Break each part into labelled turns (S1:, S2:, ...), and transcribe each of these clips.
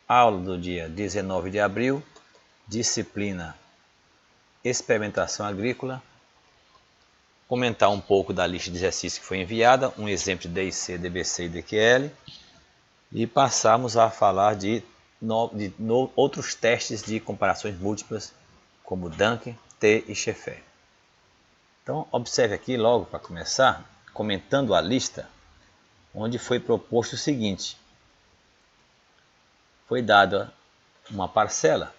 S1: Aula do dia 19 de abril, disciplina Experimentação Agrícola. Comentar um pouco da lista de exercícios que foi enviada, um exemplo de DIC, DBC e DQL. E passarmos a falar de outros testes de comparações múltiplas, como Duncan, T e Sheffer. Então, observe aqui logo para começar, comentando a lista, onde foi proposto o seguinte. Foi dada uma parcela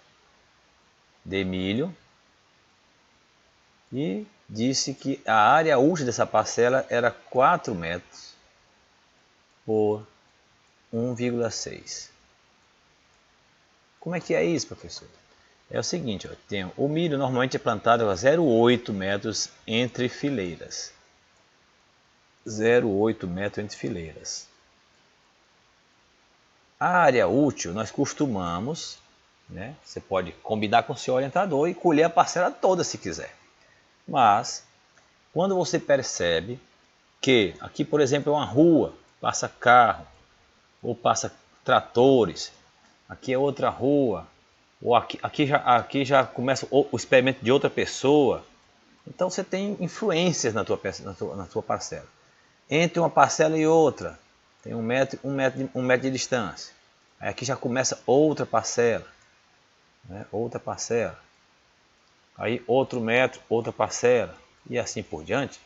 S1: de milho e disse que a área útil dessa parcela era 4 metros por 1,6. Como é que é isso, professor? É o seguinte, ó, o milho normalmente é plantado a 0,8 metros entre fileiras. 0,8 metros entre fileiras. A área útil nós costumamos, né, você pode combinar com o seu orientador e colher a parcela toda se quiser. Mas, quando você percebe que aqui, por exemplo, é uma rua, passa carro, ou passa tratores, aqui é outra rua, ou aqui já começa o experimento de outra pessoa, então você tem influências na tua parcela. Entre uma parcela e outra, tem um metro de distância. Aí aqui já começa outra parcela, né? Outra parcela. Aí outro metro, outra parcela, e assim por diante,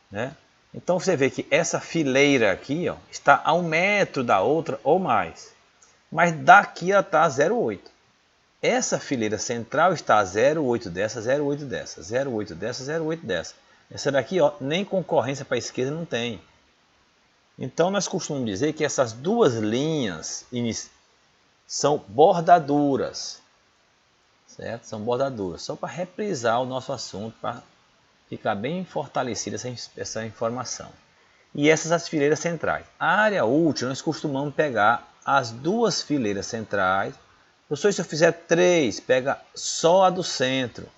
S1: né? Então você vê que essa fileira aqui, ó, está a 1 metro da outra ou mais, mas daqui ela está a 0,8. Essa fileira central está a 0,8 dessa, 0,8 dessa, 0,8 dessa, 0,8 dessa. Essa daqui, ó, nem concorrência para a esquerda não tem. Então nós costumamos dizer que essas duas linhas são bordaduras. Certo? São bordaduras, só para reprisar o nosso assunto, para ficar bem fortalecida essa informação. E essas as fileiras centrais. A área útil, nós costumamos pegar as duas fileiras centrais. Professor, se eu fizer 3, pega só a do centro.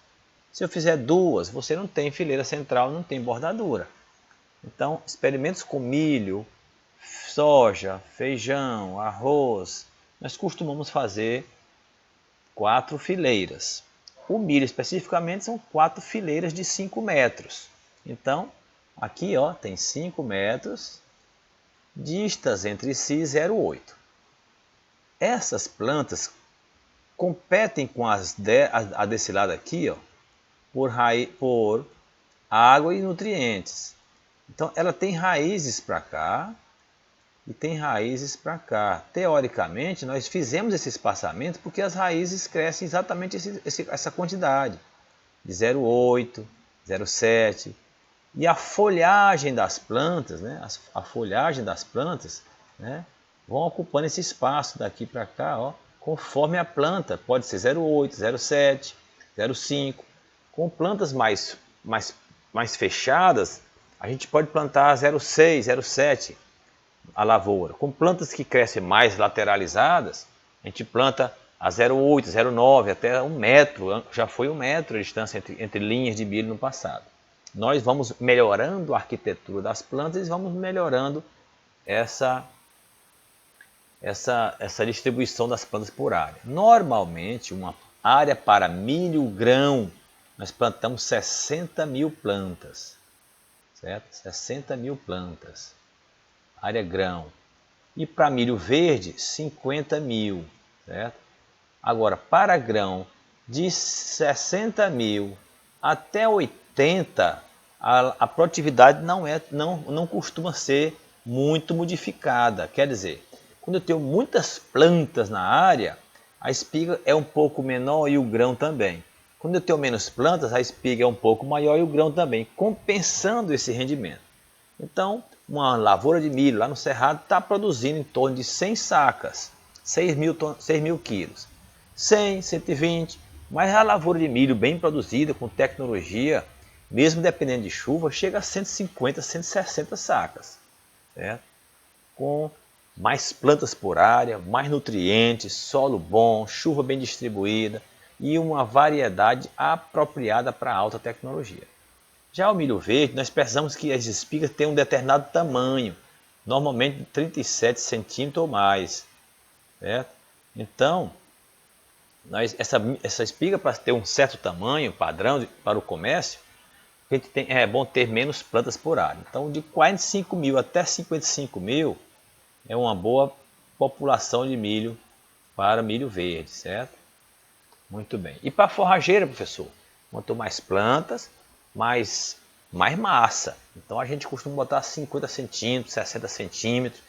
S1: Se eu fizer 2, você não tem fileira central, não tem bordadura. Então, experimentos com milho, soja, feijão, arroz, nós costumamos fazer 4 fileiras. O milho especificamente são 4 fileiras de 5 metros. Então, aqui ó, tem 5 metros, distas entre si 0,8. Essas plantas competem com a desse lado aqui, ó, por água e nutrientes. Então, ela tem raízes para cá e tem raízes para cá. Teoricamente, nós fizemos esse espaçamento porque as raízes crescem exatamente essa quantidade, de 0,8, 0,7. E a folhagem das plantas, né, a folhagem das plantas, né, vão ocupando esse espaço daqui para cá, ó, conforme a planta. Pode ser 0,8, 0,7, 0,5. Com plantas mais fechadas, a gente pode plantar 0,6, 0,7 a lavoura. Com plantas que crescem mais lateralizadas, a gente planta a 0,8, 0,9, até 1 metro. Já foi 1 metro a distância entre linhas de milho no passado. Nós vamos melhorando a arquitetura das plantas e vamos melhorando essa distribuição das plantas por área. Normalmente, uma área para milho grão, nós plantamos 60 mil plantas, certo? 60 mil plantas, área grão. E para milho verde, 50 mil, certo? Agora, para grão, de 60 mil até 80, a produtividade não costuma ser muito modificada. Quer dizer, quando eu tenho muitas plantas na área, a espiga é um pouco menor e o grão também. Quando eu tenho menos plantas, a espiga é um pouco maior e o grão também, compensando esse rendimento. Então, uma lavoura de milho lá no Cerrado está produzindo em torno de 100 sacas, 6 mil quilos. 100, 120, mas a lavoura de milho bem produzida, com tecnologia, mesmo dependendo de chuva, chega a 150, 160 sacas. Certo? Com mais plantas por área, mais nutrientes, solo bom, chuva bem distribuída e uma variedade apropriada para a alta tecnologia. Já o milho verde, nós precisamos que as espigas tenham um determinado tamanho, normalmente 37 centímetros ou mais, certo? Então, essa espiga, para ter um certo tamanho, padrão para o comércio, é bom ter menos plantas por área. Então, de 45 mil até 55 mil é uma boa população de milho para milho verde, certo? Muito bem. E para forrageira, professor? Quanto mais plantas, mais massa. Então a gente costuma botar 50 centímetros, 60 centímetros,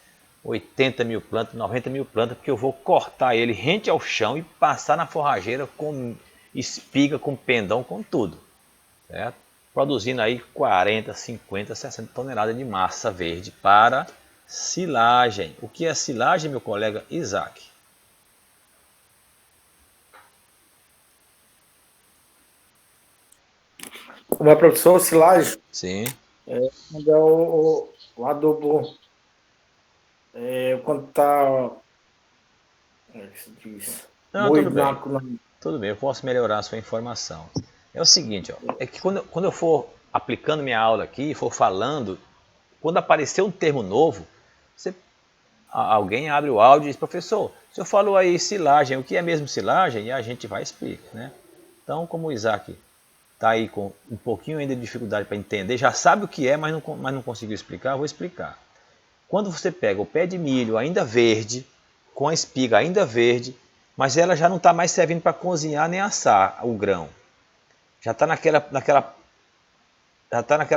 S1: 80 mil plantas, 90 mil plantas, porque eu vou cortar ele rente ao chão e passar na forrageira com espiga, com pendão, com tudo, certo? Produzindo aí 40, 50, 60 toneladas de massa verde para silagem. O que é silagem, meu colega Isaac?
S2: Como é, professor, silagem?
S1: Sim.
S2: Quando é o adubo, quando está, como é que se diz?
S1: Não, tudo
S2: Moído
S1: bem.
S2: na.
S1: Tudo bem, eu posso melhorar a sua informação. É o seguinte, ó, é que quando eu for aplicando minha aula aqui, for falando, quando aparecer um termo novo, alguém abre o áudio e diz, professor, o senhor falou aí silagem, o que é mesmo silagem? E a gente vai explicar, né? Então, como o Isaac está aí com um pouquinho ainda de dificuldade para entender, já sabe o que é, mas não conseguiu explicar, eu vou explicar. Quando você pega o pé de milho ainda verde, com a espiga ainda verde, mas ela já não está mais servindo para cozinhar nem assar o grão. Já está naquela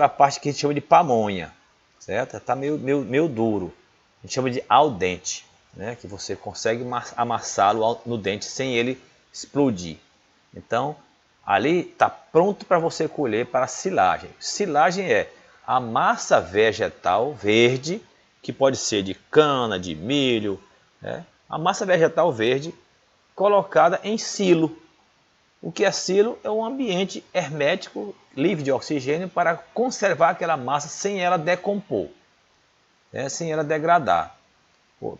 S1: parte que a gente chama de pamonha, certo? Está meio duro. A gente chama de al dente, né? Que você consegue amassá-lo no dente sem ele explodir. Então, ali está pronto para você colher para silagem. Silagem é a massa vegetal verde, que pode ser de cana, de milho, né? A massa vegetal verde colocada em silo. O que é silo? É um ambiente hermético, livre de oxigênio, para conservar aquela massa sem ela decompor, né? Sem ela degradar.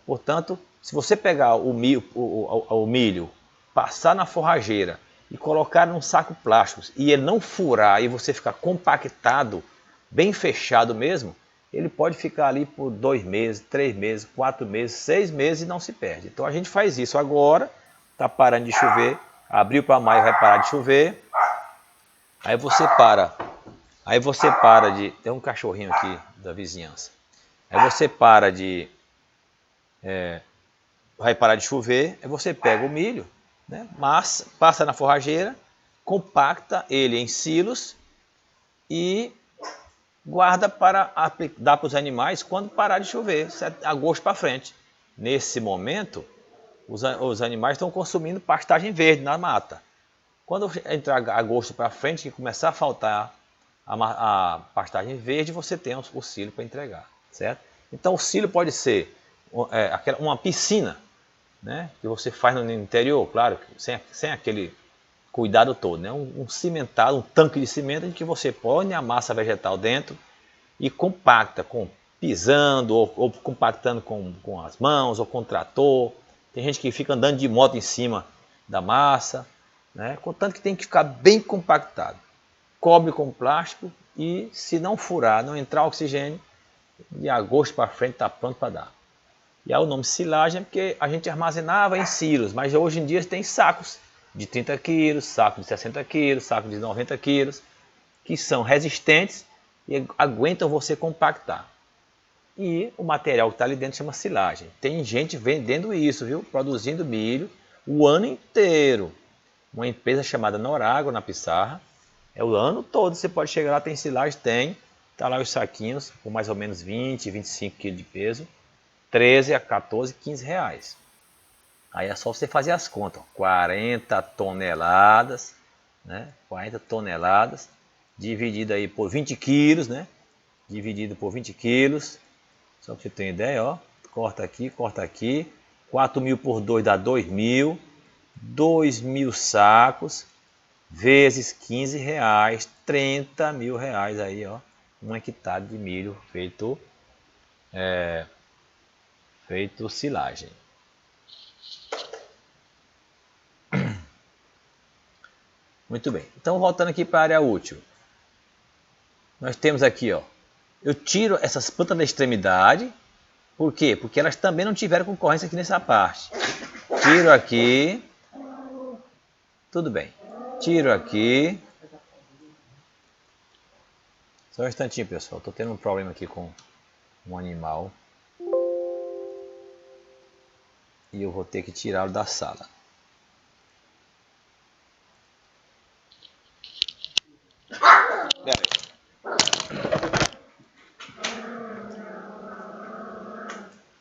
S1: Portanto, se você pegar o milho, passar na forrageira e colocar num saco plástico e ele não furar e você ficar compactado, bem fechado mesmo, ele pode ficar ali por 2 meses, 3 meses, 4 meses, 6 meses e não se perde. Então a gente faz isso agora, está parando de chover, abril para maio vai parar de chover, aí você para de... Tem um cachorrinho aqui da vizinhança. Aí você para de... vai parar de chover, aí você pega o milho, né, massa, passa na forrageira, compacta ele em silos e guarda para dar para os animais quando parar de chover, agosto para frente. Nesse momento, os animais estão consumindo pastagem verde na mata. Quando entrar agosto para frente, que começar a faltar a pastagem verde, você tem o silo para entregar, certo? Então o silo pode ser uma piscina, né, que você faz no interior, claro, sem aquele cuidado todo, né? Um cimentado, um tanque de cimento em que você põe a massa vegetal dentro e compacta, pisando ou compactando com as mãos ou com o trator. Tem gente que fica andando de moto em cima da massa, né? Contanto que tem que ficar bem compactado. Cobre com plástico e, se não furar, não entrar oxigênio, de agosto para frente está pronto para dar. E aí o nome silagem é porque a gente armazenava em silos, mas hoje em dia tem sacos de 30 quilos, saco de 60 quilos, saco de 90 quilos, que são resistentes e aguentam você compactar. E o material que está ali dentro chama silagem. Tem gente vendendo isso, viu? Produzindo milho o ano inteiro. Uma empresa chamada Norágua, na Pissarra. É o ano todo, você pode chegar lá, tem silagem, tem. Tá lá os saquinhos, com mais ou menos 20, 25 quilos de peso. 13 a 14, 15 reais. Aí é só você fazer as contas. 40 toneladas, né? 40 toneladas, dividido aí por 20 quilos, né? Dividido por 20 quilos. Só para você ter uma ideia, ó. Corta aqui. 4 mil por 2 dá 2 mil. 2 mil sacos, vezes 15 reais, 30 mil reais aí, ó. Um hectare de milho feito silagem. Muito bem. Então, voltando aqui para a área útil. Nós temos aqui, ó. Eu tiro essas plantas da extremidade. Por quê? Porque elas também não tiveram concorrência aqui nessa parte. Tiro aqui. Tudo bem. Tiro aqui. Só um instantinho, pessoal. Estou tendo um problema aqui com um animal. E eu vou ter que tirá-lo da sala.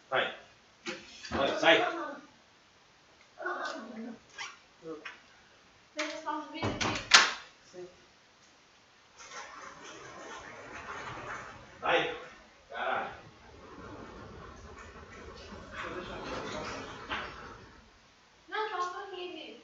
S1: Sai. Olha, sai. Sai. Caralho.
S3: Não, calma aqui, Vivi.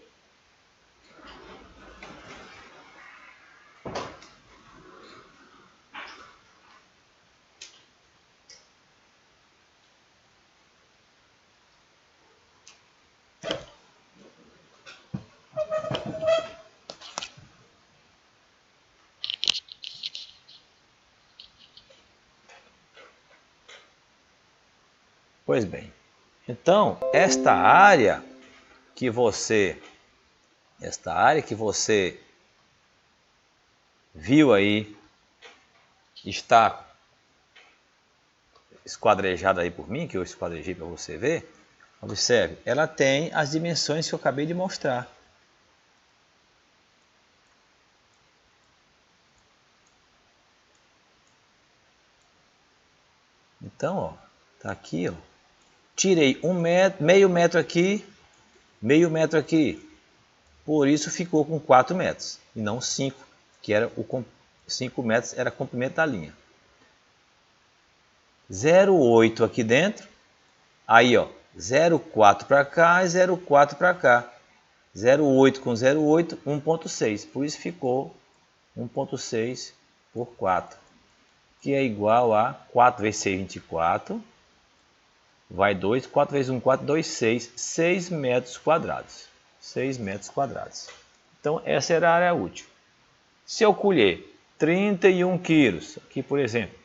S1: Pois bem, então esta área que você viu aí, está esquadrejada aí por mim, que eu esquadrejei para você ver, observe, ela tem as dimensões que eu acabei de mostrar. Então, ó, tá aqui, ó. Tirei meio metro aqui, meio metro aqui. Por isso ficou com 4 metros e não 5, que era 5 metros era o comprimento da linha. 0,8 aqui dentro. Aí, ó, 0,4 para cá e 0,4 para cá. 0,8 com 0,8, 1,6. Por isso ficou 1,6 por 4. Que é igual a 4 vezes 6, 24. Vai 2, 4 vezes 1, 4, 2, 6. 6 metros quadrados. 6 metros quadrados. Então, essa era a área útil. Se eu colher 31 quilos, aqui por exemplo,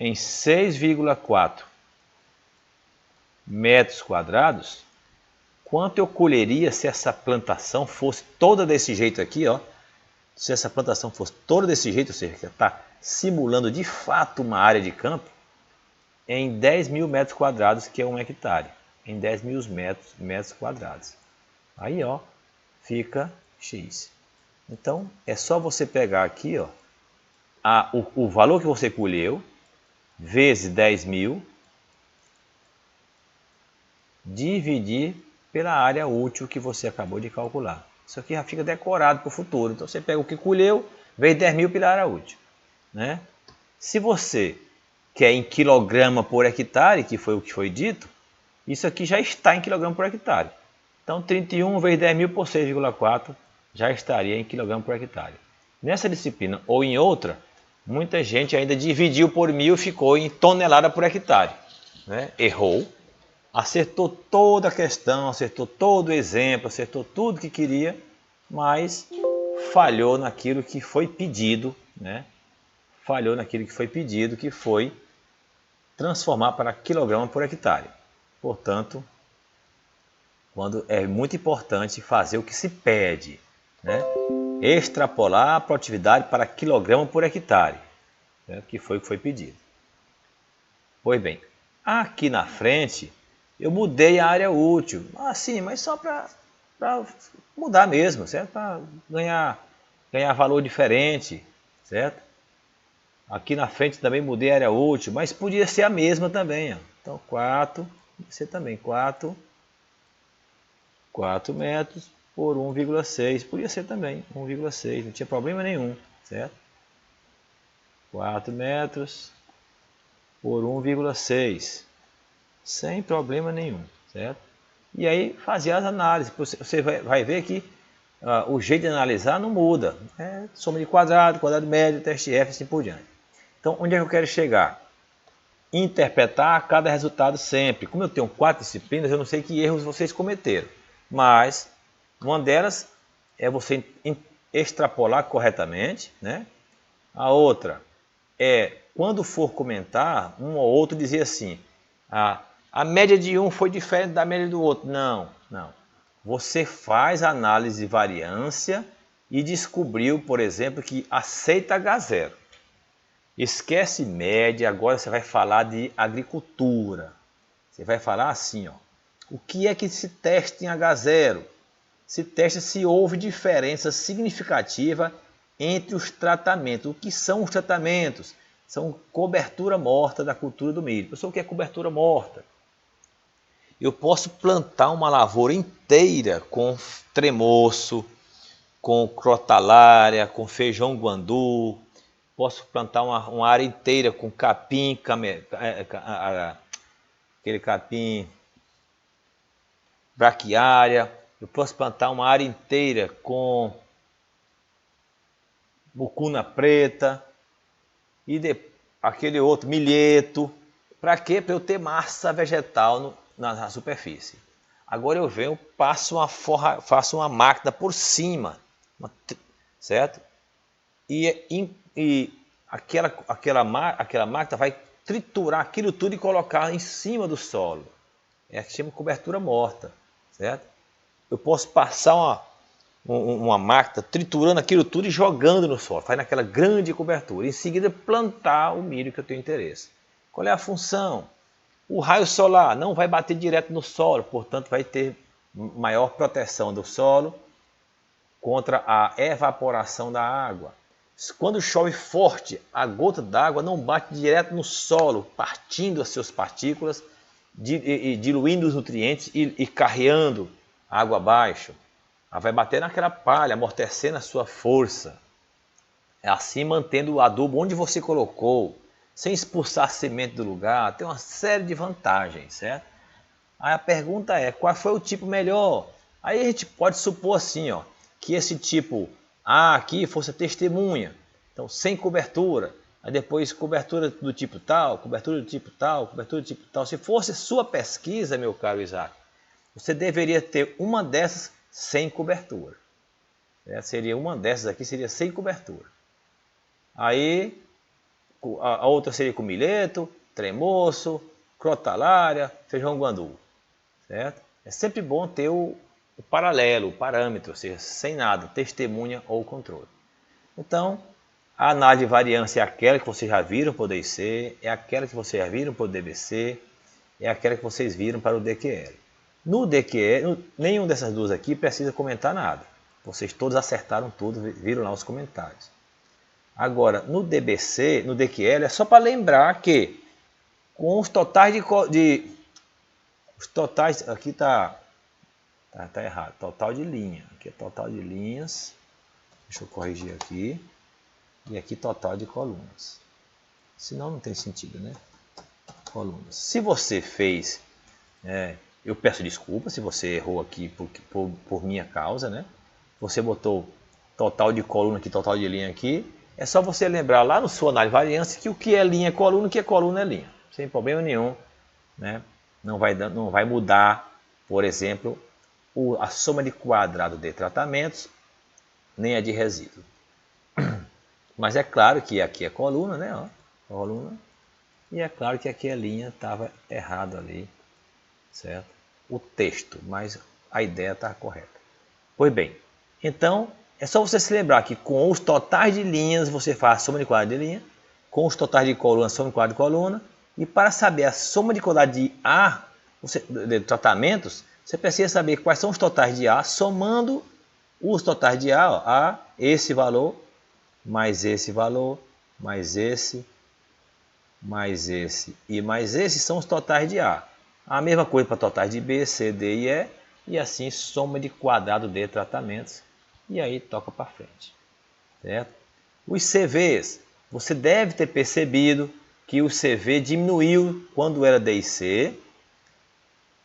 S1: em 6,4 metros quadrados, quanto eu colheria se essa plantação fosse toda desse jeito aqui, ó? Se essa plantação fosse toda desse jeito, ou seja, que está simulando de fato uma área de campo, em 10 mil metros quadrados, que é 1 hectare. Em 10 mil metros quadrados. Aí, ó, fica X. Então, é só você pegar aqui, ó, o valor que você colheu, vezes 10 mil, dividir pela área útil que você acabou de calcular. Isso aqui já fica decorado para o futuro. Então, você pega o que colheu, vezes 10 mil pela área útil, né? Se você quer em quilograma por hectare, que foi o que foi dito, isso aqui já está em quilograma por hectare. Então, 31 vezes 10 mil por 6,4 já estaria em quilograma por hectare. Nessa disciplina ou em outra, muita gente ainda dividiu por mil e ficou em tonelada por hectare, né? Errou, acertou toda a questão, acertou todo o exemplo, acertou tudo que queria, mas falhou naquilo que foi pedido, né? Falhou naquilo que foi pedido, que foi transformar para quilograma por hectare. Portanto, é muito importante fazer o que se pede, né? Extrapolar a produtividade para quilograma por hectare, né? Que foi o que foi pedido. Pois bem, aqui na frente eu mudei a área útil, sim, mas só para mudar mesmo, certo? Para ganhar valor diferente, certo? Aqui na frente também mudei a área útil, mas podia ser a mesma também, ó. Então 4, podia ser também 4 metros por 1,6, podia ser também 1,6, não tinha problema nenhum, certo? 4 metros por 1,6, sem problema nenhum, certo? E aí fazer as análises, você vai ver que o jeito de analisar não muda, é soma de quadrado, quadrado médio, teste F, assim por diante. Então, onde é que eu quero chegar? Interpretar cada resultado sempre. Como eu tenho 4 disciplinas, eu não sei que erros vocês cometeram, mas uma delas é você extrapolar corretamente, né? A outra é, quando for comentar, um ou outro dizer assim, A média de um foi diferente da média do outro. Não, não. Você faz análise de variância e descobriu, por exemplo, que aceita H0. Esquece média, agora você vai falar de agricultura. Você vai falar assim, ó. O que é que se testa em H0? Se testa se houve diferença significativa entre os tratamentos. O que são os tratamentos? São cobertura morta da cultura do milho. Pessoal, o que é cobertura morta? Eu posso plantar uma lavoura inteira com tremoço, com crotalária, com feijão guandu. Posso plantar uma área inteira com capim, aquele capim braquiária. Eu posso plantar uma área inteira com bucuna preta e aquele outro milheto. Para quê? Para eu ter massa vegetal na superfície. Agora eu venho, faço uma máquina por cima, certo? E aquela máquina vai triturar aquilo tudo e colocar em cima do solo. É que chama cobertura morta, certo? Eu posso passar uma máquina triturando aquilo tudo e jogando no solo, faz naquela grande cobertura. Em seguida, plantar o milho que eu tenho interesse. Qual é a função? O raio solar não vai bater direto no solo, portanto, vai ter maior proteção do solo contra a evaporação da água. Quando chove forte, a gota d'água não bate direto no solo, partindo as suas partículas, diluindo os nutrientes e carreando a água abaixo. Ela vai bater naquela palha, amortecendo a sua força. É assim mantendo o adubo onde você colocou, sem expulsar a semente do lugar. Tem uma série de vantagens, certo? Aí a pergunta é, qual foi o tipo melhor? Aí a gente pode supor assim, ó, que esse tipo A aqui fosse a testemunha, então sem cobertura. Aí depois cobertura do tipo tal, cobertura do tipo tal, cobertura do tipo tal. Se fosse sua pesquisa, meu caro Isaac, você deveria ter uma dessas sem cobertura. Seria uma dessas aqui, seria sem cobertura. Aí a outra seria com milheto, tremoço, crotalária, feijão guandu. Certo? É sempre bom ter o paralelo, o parâmetro, ou seja, sem nada, testemunha ou controle. Então, a análise de variância é aquela que vocês já viram para o DIC, é aquela que vocês já viram para o DBC, é aquela que vocês viram para o DQL. No DQL, nenhum dessas duas aqui precisa comentar nada. Vocês todos acertaram tudo, viram lá os comentários. Agora, no DBC, no DQL, é só para lembrar que com os totais os totais, aqui tá errado, total de linha. Aqui é total de linhas. Deixa eu corrigir aqui. E aqui total de colunas. Senão não tem sentido, né? Colunas. Se você fez, eu peço desculpa se você errou aqui por minha causa, né? Você botou total de coluna aqui, total de linha aqui. É só você lembrar lá no sua análise de variância que o que é linha é coluna, o que é coluna é linha. Sem problema nenhum, né? Não vai mudar, por exemplo, a soma de quadrado de tratamentos, nem a de resíduo. Mas é claro que aqui é coluna, né? Ó, coluna. E é claro que aqui a linha estava errado ali, certo? O texto, mas a ideia está correta. Pois bem, então é só você se lembrar que com os totais de linhas você faz a soma de quadrado de linha, com os totais de coluna, soma de quadrado de coluna, e para saber a soma de quadrado de A, de tratamentos, você precisa saber quais são os totais de A, somando os totais de A, ó, esse valor, mais esse valor, mais esse e mais esse são os totais de A. A mesma coisa para totais de B, C, D e E, e assim soma de quadrado de tratamentos, e aí toca para frente. Certo? Os CVs, você deve ter percebido que o CV diminuiu quando era DIC,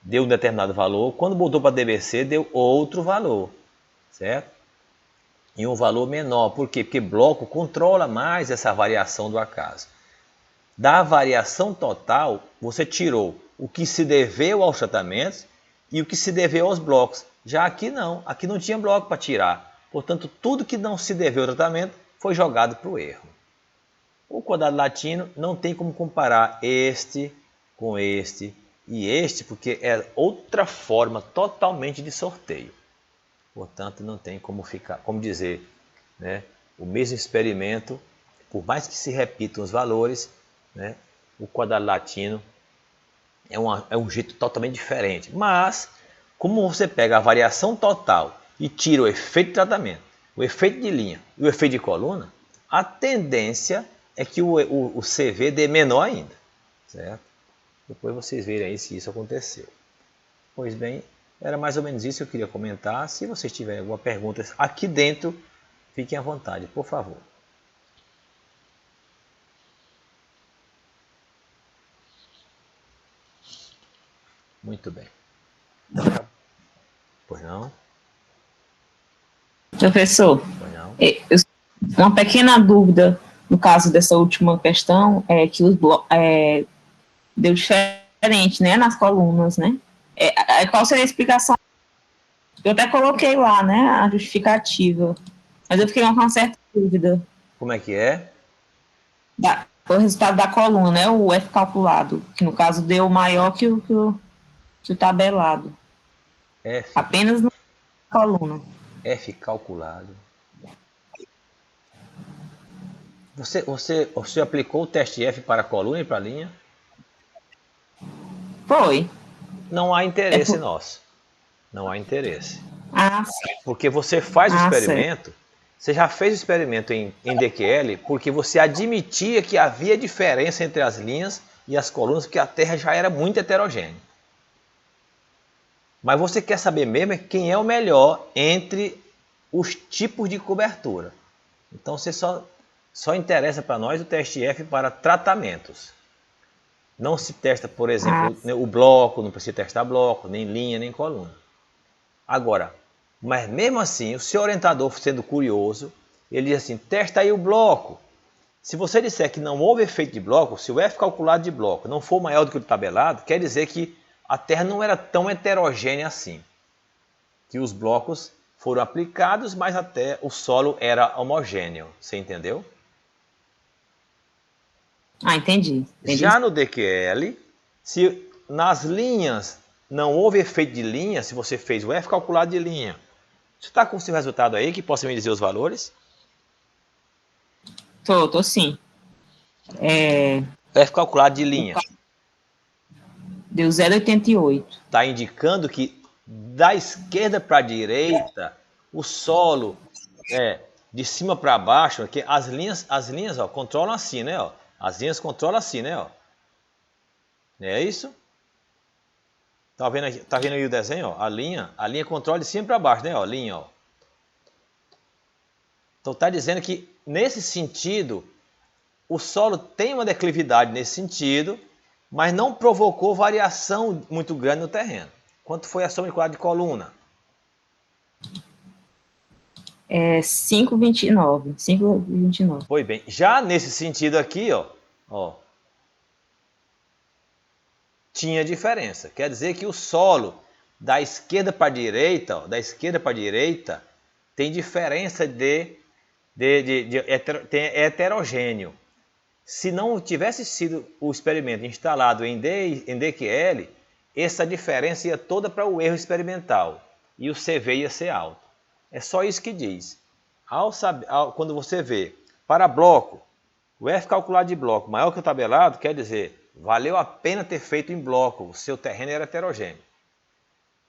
S1: deu um determinado valor, quando mudou para DBC deu outro valor, certo? E um valor menor, por quê? Porque bloco controla mais essa variação do acaso. Da variação total, você tirou o que se deveu aos tratamentos e o que se deveu aos blocos. Já aqui não tinha bloco para tirar. Portanto, tudo que não se deveu ao tratamento foi jogado para o erro. O quadrado latino não tem como comparar este com este, e este porque é outra forma totalmente de sorteio. Portanto, não tem como dizer, né, o mesmo experimento, por mais que se repitam os valores, né, o quadrilatino é um jeito totalmente diferente. Mas, como você pega a variação total e tira o efeito de tratamento, o efeito de linha e o efeito de coluna, a tendência é que o CV dê menor ainda, certo? Depois vocês verem aí se isso aconteceu. Pois bem, era mais ou menos isso que eu queria comentar. Se vocês tiverem alguma pergunta aqui dentro, fiquem à vontade, por favor. Muito bem. Pois não?
S4: Professor,
S1: Pois não?
S4: uma pequena dúvida no caso dessa última questão é que deu diferente, né, nas colunas, né? Qual seria a explicação? Eu até coloquei lá, né, a justificativa, mas eu fiquei com uma certa dúvida.
S1: Como é que é?
S4: O resultado da coluna, né, o F calculado, que no caso deu maior que o tabelado.
S1: F.
S4: Apenas na coluna.
S1: F calculado. Você aplicou o teste F para a coluna e para a linha?
S4: Foi.
S1: Não há interesse nosso. Não há interesse.
S4: Sim.
S1: Porque você faz o experimento,
S4: Certo.
S1: você já fez o experimento em DQL porque você admitia que havia diferença entre as linhas e as colunas, porque a Terra já era muito heterogênea. Mas você quer saber mesmo quem é o melhor entre os tipos de cobertura. Então você só interessa para nós o teste F para tratamentos. Não se testa, por exemplo, o bloco, não precisa testar bloco, nem linha, nem coluna. Agora, mas mesmo assim, o seu orientador, sendo curioso, ele diz assim, testa aí o bloco. Se você disser que não houve efeito de bloco, se o F calculado de bloco não for maior do que o tabelado, quer dizer que a Terra não era tão heterogênea assim. Que os blocos foram aplicados, mas até o solo era homogêneo. Você entendeu?
S4: Entendi.
S1: Já no DQL, se nas linhas não houve efeito de linha, se você fez o F calculado de linha, você está com o seu resultado aí, que possa me dizer os valores?
S4: Tô sim.
S1: F calculado de linha.
S4: Deu 0,88.
S1: Está indicando que da esquerda para a direita, o solo de cima para baixo, porque as linhas ó, controlam assim, né? Ó. As linhas controlam assim, né? Ó. Não é isso? Tá vendo aí o desenho? Ó? A linha controla de cima para baixo, né? Ó, linha, ó. Então está dizendo que nesse sentido, o solo tem uma declividade nesse sentido, mas não provocou variação muito grande no terreno. Quanto foi a soma de quadrado de coluna?
S4: 5,29. 5,29.
S1: Foi bem. Já nesse sentido aqui, ó, tinha diferença. Quer dizer que o solo da esquerda para a direita, ó, tem diferença é heterogêneo. Se não tivesse sido o experimento instalado em DQL, essa diferença ia toda para o erro experimental e o CV ia ser alto. É só isso que diz. Quando você vê para bloco, o F calculado de bloco maior que o tabelado, quer dizer, valeu a pena ter feito em bloco, o seu terreno era heterogêneo.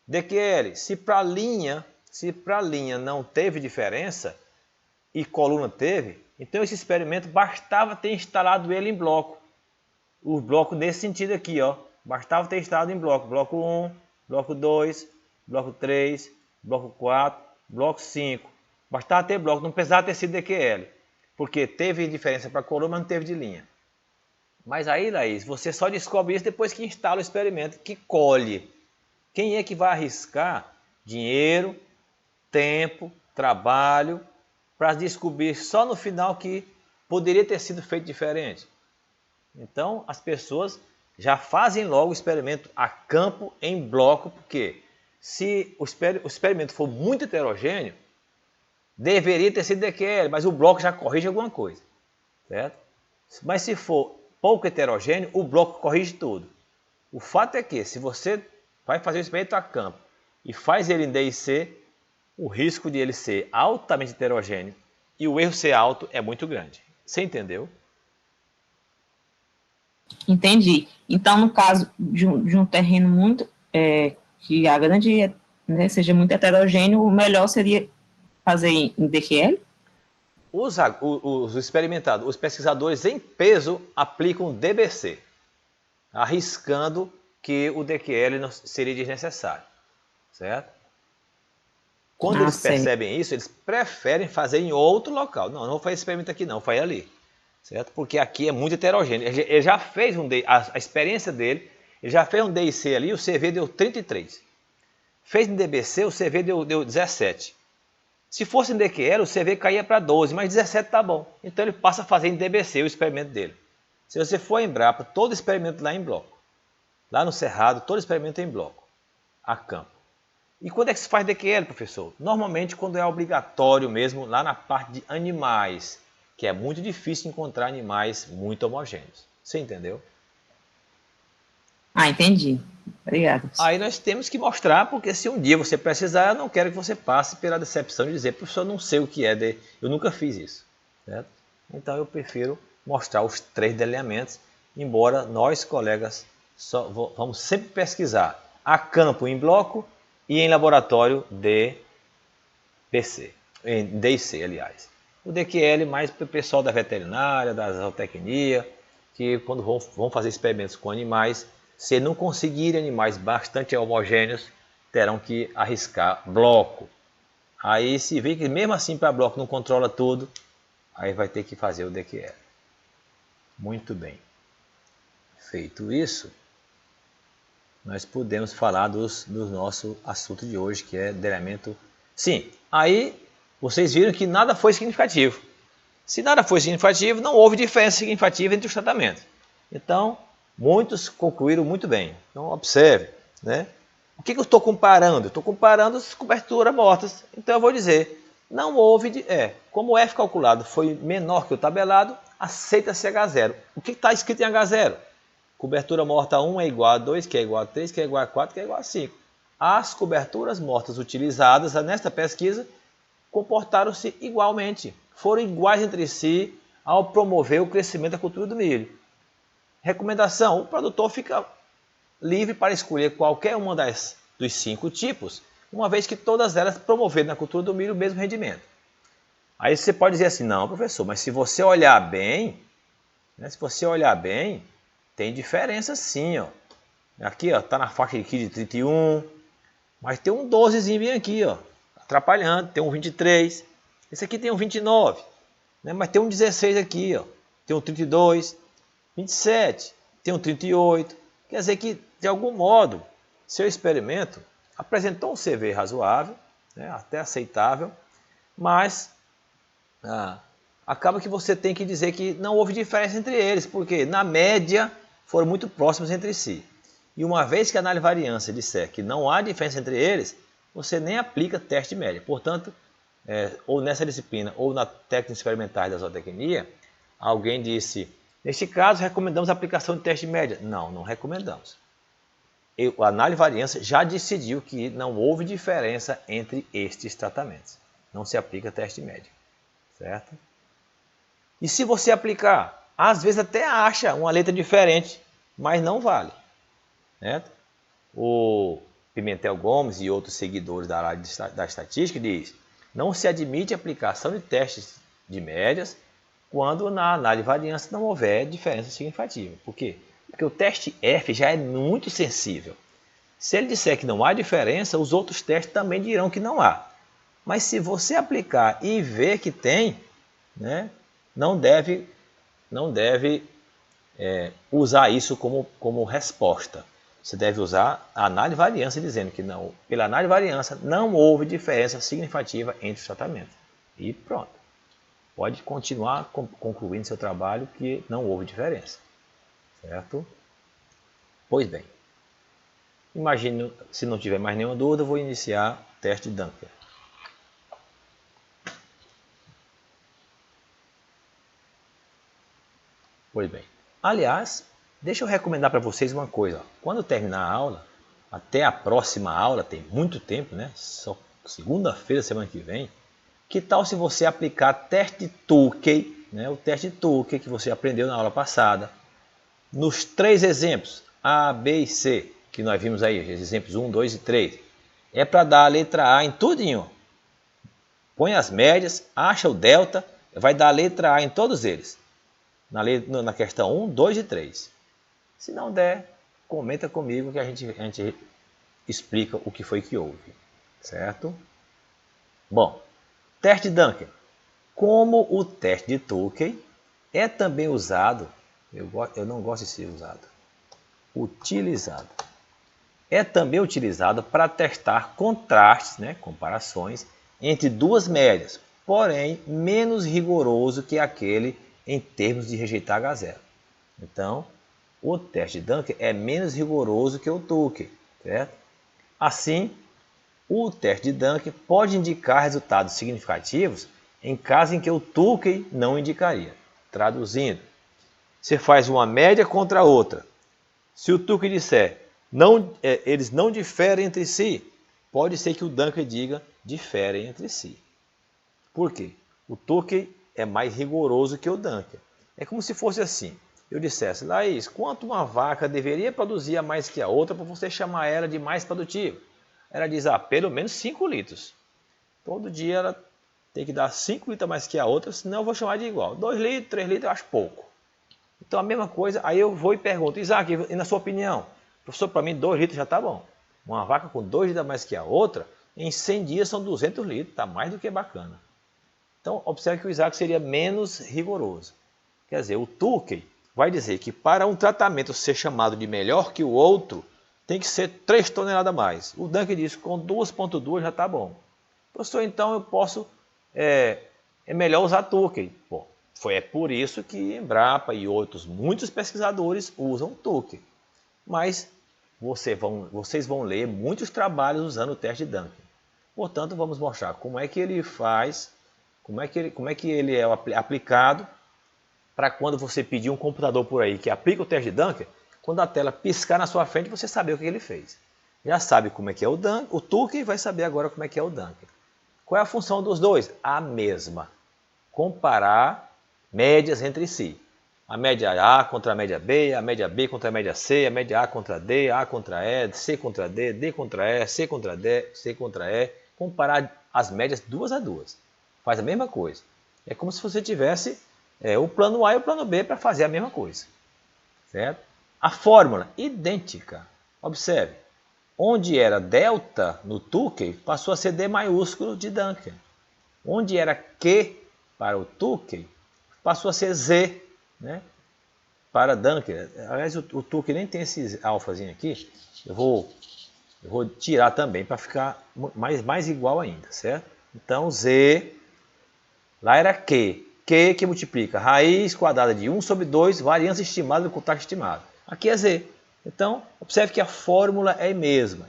S1: DQL, se para a linha não teve diferença e coluna teve, então esse experimento bastava ter instalado ele em bloco. O bloco nesse sentido aqui, ó, bastava ter instalado em bloco. Bloco 1, bloco 2, bloco 3, bloco 4, bloco 5. Bastava ter bloco, não precisava ter sido DQL. Porque teve diferença para coluna, mas não teve de linha. Mas aí, Laís, você só descobre isso depois que instala o experimento, que colhe. Quem é que vai arriscar dinheiro, tempo, trabalho, para descobrir só no final que poderia ter sido feito diferente? Então, as pessoas já fazem logo o experimento a campo, em bloco, porque se o experimento for muito heterogêneo, deveria ter sido DQL, mas o bloco já corrige alguma coisa, certo? Mas se for pouco heterogêneo, o bloco corrige tudo. O fato é que, se você vai fazer o experimento a campo e faz ele em D e C, o risco de ele ser altamente heterogêneo e o erro ser alto é muito grande. Você entendeu?
S4: Entendi. Então, no caso de um terreno muito, que a grande, né, seja muito heterogêneo, o melhor seria fazer em DQL?
S1: Os experimentados, os pesquisadores em peso aplicam DBC, arriscando que o DQL não seria desnecessário, certo? Quando eles percebem isso, eles preferem fazer em outro local. Não vou fazer esse experimento aqui não, faz ali, certo? Porque aqui é muito heterogêneo. Ele já fez a experiência dele, ele já fez um DIC ali, o CV deu 33. Fez em DBC, o CV deu 17. Se fosse em DQL, o CV caía para 12, mas 17 tá bom. Então ele passa a fazer em DBC o experimento dele. Se você for em Embrapa, todo experimento lá em bloco. Lá no Cerrado, todo experimento é em bloco, a campo. E quando é que se faz DQL, professor? Normalmente quando é obrigatório mesmo, lá na parte de animais, que é muito difícil encontrar animais muito homogêneos. Você entendeu?
S4: Ah, entendi. Obrigada.
S1: Aí nós temos que mostrar, porque se um dia você precisar, eu não quero que você passe pela decepção de dizer, professor, eu não sei o que é, eu nunca fiz isso. Certo? Então eu prefiro mostrar os 3 delineamentos, embora nós, colegas, vamos sempre pesquisar a campo em bloco e em laboratório de PC, em DIC, aliás. O DQL mais para o pessoal da veterinária, da zootecnia, que quando vão fazer experimentos com animais, se não conseguirem animais bastante homogêneos, terão que arriscar bloco. Aí se vê que mesmo assim para bloco não controla tudo, aí vai ter que fazer o DQL. Muito bem. Feito isso, nós podemos falar do nosso assunto de hoje, que é delineamento. Sim, aí vocês viram que nada foi significativo. Se nada foi significativo, não houve diferença significativa entre os tratamentos. Então, muitos concluíram muito bem. Então, observe, né? O que eu estou comparando? Eu estou comparando as coberturas mortas. Então, eu vou dizer, não houve... como o F calculado foi menor que o tabelado, aceita-se H0. O que está escrito em H0? Cobertura morta 1 é igual a 2, que é igual a 3, que é igual a 4, que é igual a 5. As coberturas mortas utilizadas nesta pesquisa comportaram-se igualmente. Foram iguais entre si ao promover o crescimento da cultura do milho. Recomendação: o produtor fica livre para escolher qualquer uma dos 5 tipos, uma vez que todas elas promoveram na cultura do milho o mesmo rendimento. Aí você pode dizer assim, não, professor, mas se você olhar bem, tem diferença sim. Ó. Aqui está na faixa aqui de 31, mas tem um 12zinho bem aqui, ó, atrapalhando, tem um 23, esse aqui tem um 29, né? Mas tem um 16 aqui, ó, tem um 32, 27, tem um 38, quer dizer que, de algum modo, seu experimento apresentou um CV razoável, né, até aceitável, mas acaba que você tem que dizer que não houve diferença entre eles, porque na média foram muito próximos entre si. E uma vez que a análise de variância disser que não há diferença entre eles, você nem aplica teste de média. Portanto, ou nessa disciplina ou na técnica experimental da zootecnia, alguém disse, neste caso recomendamos a aplicação de teste de média. Não recomendamos. A análise de variância já decidiu que não houve diferença entre estes tratamentos. Não se aplica teste de média. Certo? E se você aplicar, às vezes até acha uma letra diferente, mas não vale. Certo? O Pimentel Gomes e outros seguidores da área da estatística diz: não se admite a aplicação de testes de médias quando na análise de variância não houver diferença significativa. Por quê? Porque o teste F já é muito sensível. Se ele disser que não há diferença, os outros testes também dirão que não há. Mas se você aplicar e ver que tem, né, não deve usar isso como resposta. Você deve usar a análise de variância dizendo que não, pela análise de variância não houve diferença significativa entre os tratamentos. E pronto. Pode continuar concluindo seu trabalho que não houve diferença. Certo? Pois bem. Imagino, se não tiver mais nenhuma dúvida, eu vou iniciar o teste de Dunker. Pois bem. Aliás, Deixa eu recomendar para vocês uma coisa. Quando terminar a aula, até a próxima aula, tem muito tempo, né? Só segunda-feira, semana que vem. Que tal se você aplicar teste Tukey, né? O teste Tukey que você aprendeu na aula passada, nos 3 exemplos, A, B e C, que nós vimos aí, os exemplos 1, 2 e 3. É para dar a letra A em tudinho. Põe as médias, acha o delta, vai dar a letra A em todos eles. Na questão 1, 2 e 3. Se não der, comenta comigo que a gente explica o que foi que houve. Certo? Bom, teste Dunker. Como o teste de Tukey é também usado, eu não gosto de ser usado, utilizado. É também utilizado para testar contrastes, né, comparações, entre duas médias, porém menos rigoroso que aquele em termos de rejeitar H0. Então, o teste de Dunker é menos rigoroso que o Tukey, certo? Assim, o teste de Dunker pode indicar resultados significativos em caso em que o Tukey não indicaria. Traduzindo, você faz uma média contra a outra. Se o Tukey disser eles não diferem entre si, pode ser que o Dunker diga diferem entre si. Por quê? O Tukey é mais rigoroso que o Dunker. É como se fosse assim. Eu dissesse, Laís, quanto uma vaca deveria produzir a mais que a outra para você chamar ela de mais produtiva? Ela diz, pelo menos 5 litros. Todo dia ela tem que dar 5 litros mais que a outra, senão eu vou chamar de igual. 2 litros, 3 litros eu acho pouco. Então a mesma coisa, aí eu vou e pergunto, Isaac, e na sua opinião? Professor, para mim 2 litros já está bom. Uma vaca com 2 litros a mais que a outra, em 100 dias são 200 litros, está mais do que bacana. Então observe que o Isaac seria menos rigoroso. Quer dizer, o Tukey vai dizer que para um tratamento ser chamado de melhor que o outro, tem que ser 3 toneladas a mais. O Dunker diz que com 2,2 já está bom. Professor, então eu posso, é melhor usar Tukey. Bom, é por isso que Embrapa e muitos pesquisadores usam Tukey. Mas vocês vão ler muitos trabalhos usando o teste de Dunker. Portanto, vamos mostrar como é que ele faz, como é que ele é aplicado, para quando você pedir um computador por aí que aplica o teste de Dunker, quando a tela piscar na sua frente, você saber o que ele fez. Já sabe como é que é o Tukey, vai saber agora como é que é o Dunker. Qual é a função dos dois? A mesma. Comparar médias entre si. A média A contra a média B, a média B contra a média C, a média A contra D, A contra E, C contra D, D contra E, C contra D, C contra E. Comparar as médias 2 a 2. Faz a mesma coisa. É como se você tivesse o plano A e o plano B para fazer a mesma coisa. Certo? A fórmula idêntica. Observe. Onde era delta no Tukey, passou a ser D maiúsculo de Dunker. Onde era Q para o Tukey, passou a ser Z, né, para Dunker. Aliás, o Tukey nem tem esse alfazinho aqui. Eu vou tirar também para ficar mais igual ainda, certo? Então, Z, lá era Q. Q que multiplica raiz quadrada de 1 sobre 2, variância estimada do contraste estimado. Aqui é Z. Então, observe que a fórmula é a mesma.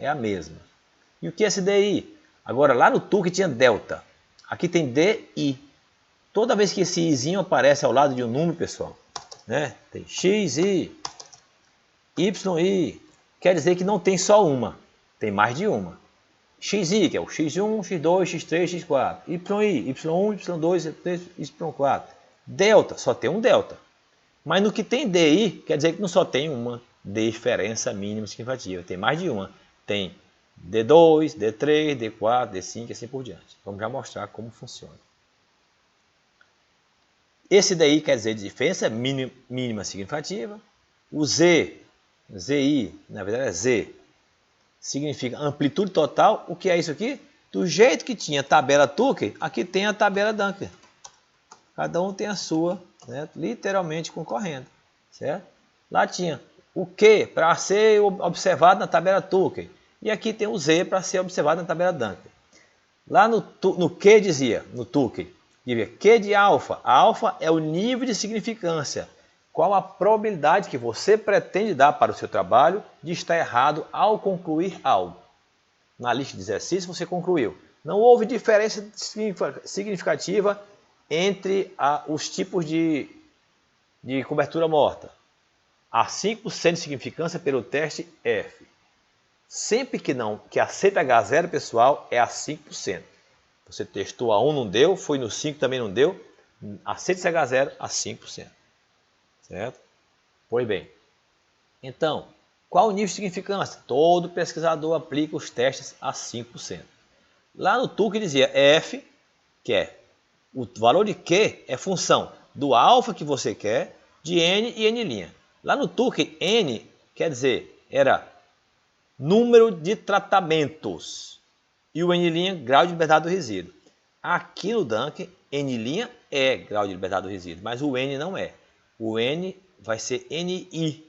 S1: E o que é esse DI? Agora, lá no Tukey tinha delta. Aqui tem DI. Toda vez que esse Izinho aparece ao lado de um número, pessoal, né, tem XI, YI, quer dizer que não tem só uma, tem mais de uma. XI, que é o X1, X2, X3, X4. YI, Y1, Y2, Y3, Y4. Delta, só tem um delta. Mas no que tem DI, quer dizer que não só tem uma diferença mínima significativa, tem mais de uma. Tem D2, D3, D4, D5 e assim por diante. Vamos já mostrar como funciona. Esse DI quer dizer diferença mínima significativa. O Z, ZI, na verdade é Z, significa amplitude total. O que é isso aqui? Do jeito que tinha a tabela Tukey, aqui tem a tabela Dunker. Cada um tem a sua, né, literalmente concorrendo. Certo? Lá tinha o Q para ser observado na tabela Tukey. E aqui tem o Z para ser observado na tabela Dunker. Lá no Q dizia, no Tukey, Q de alfa. A alfa é o nível de significância. Qual a probabilidade que você pretende dar para o seu trabalho de estar errado ao concluir algo? Na lista de exercícios você concluiu. Não houve diferença significativa entre os tipos de cobertura morta. a 5% de significância pelo teste F. Sempre que aceita H0, pessoal, é a 5%. Você testou a 1, não deu, foi no 5, também não deu, aceita esse H0 a 5%. Certo? Pois bem. Então, qual o nível de significância? Todo pesquisador aplica os testes a 5%. Lá no TUC dizia F, que é o valor de Q, é função do alfa que você quer, de N e N'. Lá no TUC, N quer dizer, era número de tratamentos. E o N', grau de liberdade do resíduo. Aqui no Dunk, N' é grau de liberdade do resíduo, mas o N não é. O N vai ser NI.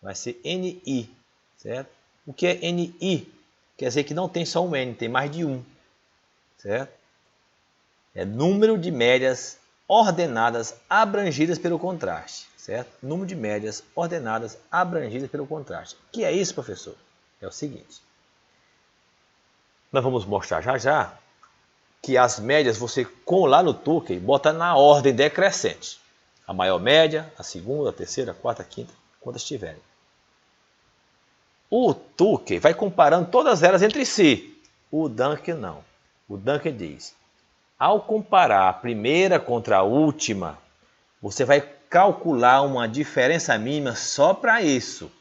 S1: Vai ser NI, certo? O que é NI? Quer dizer que não tem só um N, tem mais de um, certo? É número de médias ordenadas abrangidas pelo contraste, certo? Número de médias ordenadas abrangidas pelo contraste. O que é isso, professor? É o seguinte. Nós vamos mostrar já já que as médias você, com lá no TUC, bota na ordem decrescente. A maior média, a segunda, a terceira, a quarta, a quinta, quantas tiverem. O TUC vai comparando todas elas entre si. O Dunk não. O Dunk diz, ao comparar a primeira contra a última, você vai calcular uma diferença mínima só para isso.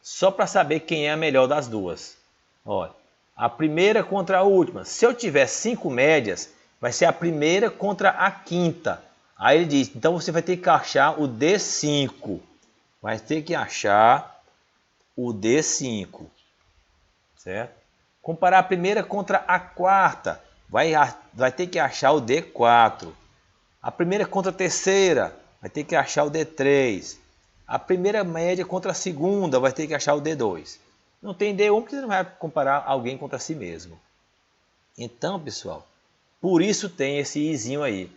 S1: Só para saber quem é a melhor das duas. Olha, a primeira contra a última. Se eu tiver 5 médias, vai ser a primeira contra a quinta. Aí ele diz, então você vai ter que achar o D5. Vai ter que achar o D5. Certo? Comparar a primeira contra a quarta. Vai ter que achar o D4. A primeira contra a terceira. Vai ter que achar o D3. A primeira média contra a segunda. Vai ter que achar o D2. Não tem D1 porque você não vai comparar alguém contra si mesmo. Então, pessoal, por isso tem esse izinho aí.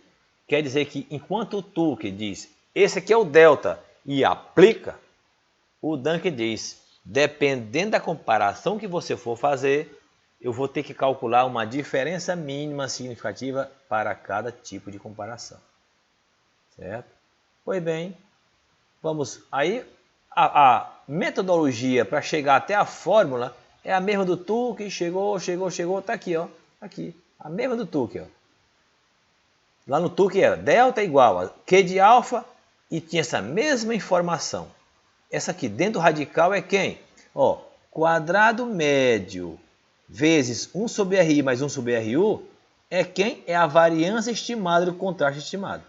S1: Quer dizer que enquanto o TUC diz, esse aqui é o delta, e aplica, o Dunk diz, dependendo da comparação que você for fazer, eu vou ter que calcular uma diferença mínima significativa para cada tipo de comparação. Certo? Pois bem, vamos aí. A metodologia para chegar até a fórmula é a mesma do TUC, chegou, está aqui, ó, aqui, a mesma do TUC, ó. Lá no TUC era delta igual a Q de alfa e tinha essa mesma informação. Essa aqui dentro do radical é quem? Ó, quadrado médio vezes 1 sobre RI mais 1 sobre RU é quem? É a variância estimada do contraste estimado.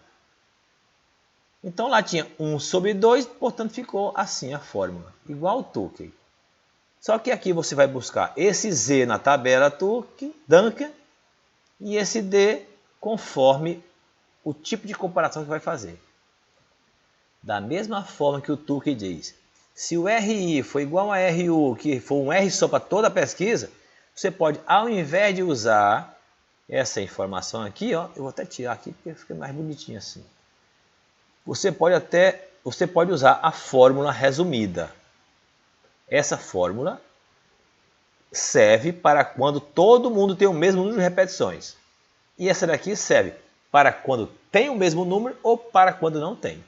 S1: Então lá tinha 1 sobre 2, portanto ficou assim a fórmula, igual ao TUC. Só que aqui você vai buscar esse Z na tabela TUC, Duncan, e esse D conforme o tipo de comparação que vai fazer. Da mesma forma que o TUC diz, se o RI for igual a RU, que for um R só para toda a pesquisa, você pode, ao invés de usar essa informação aqui, ó, eu vou até tirar aqui porque fica mais bonitinho assim. Você pode usar a fórmula resumida. Essa fórmula serve para quando todo mundo tem o mesmo número de repetições. E essa daqui serve para quando tem o mesmo número ou para quando não tem.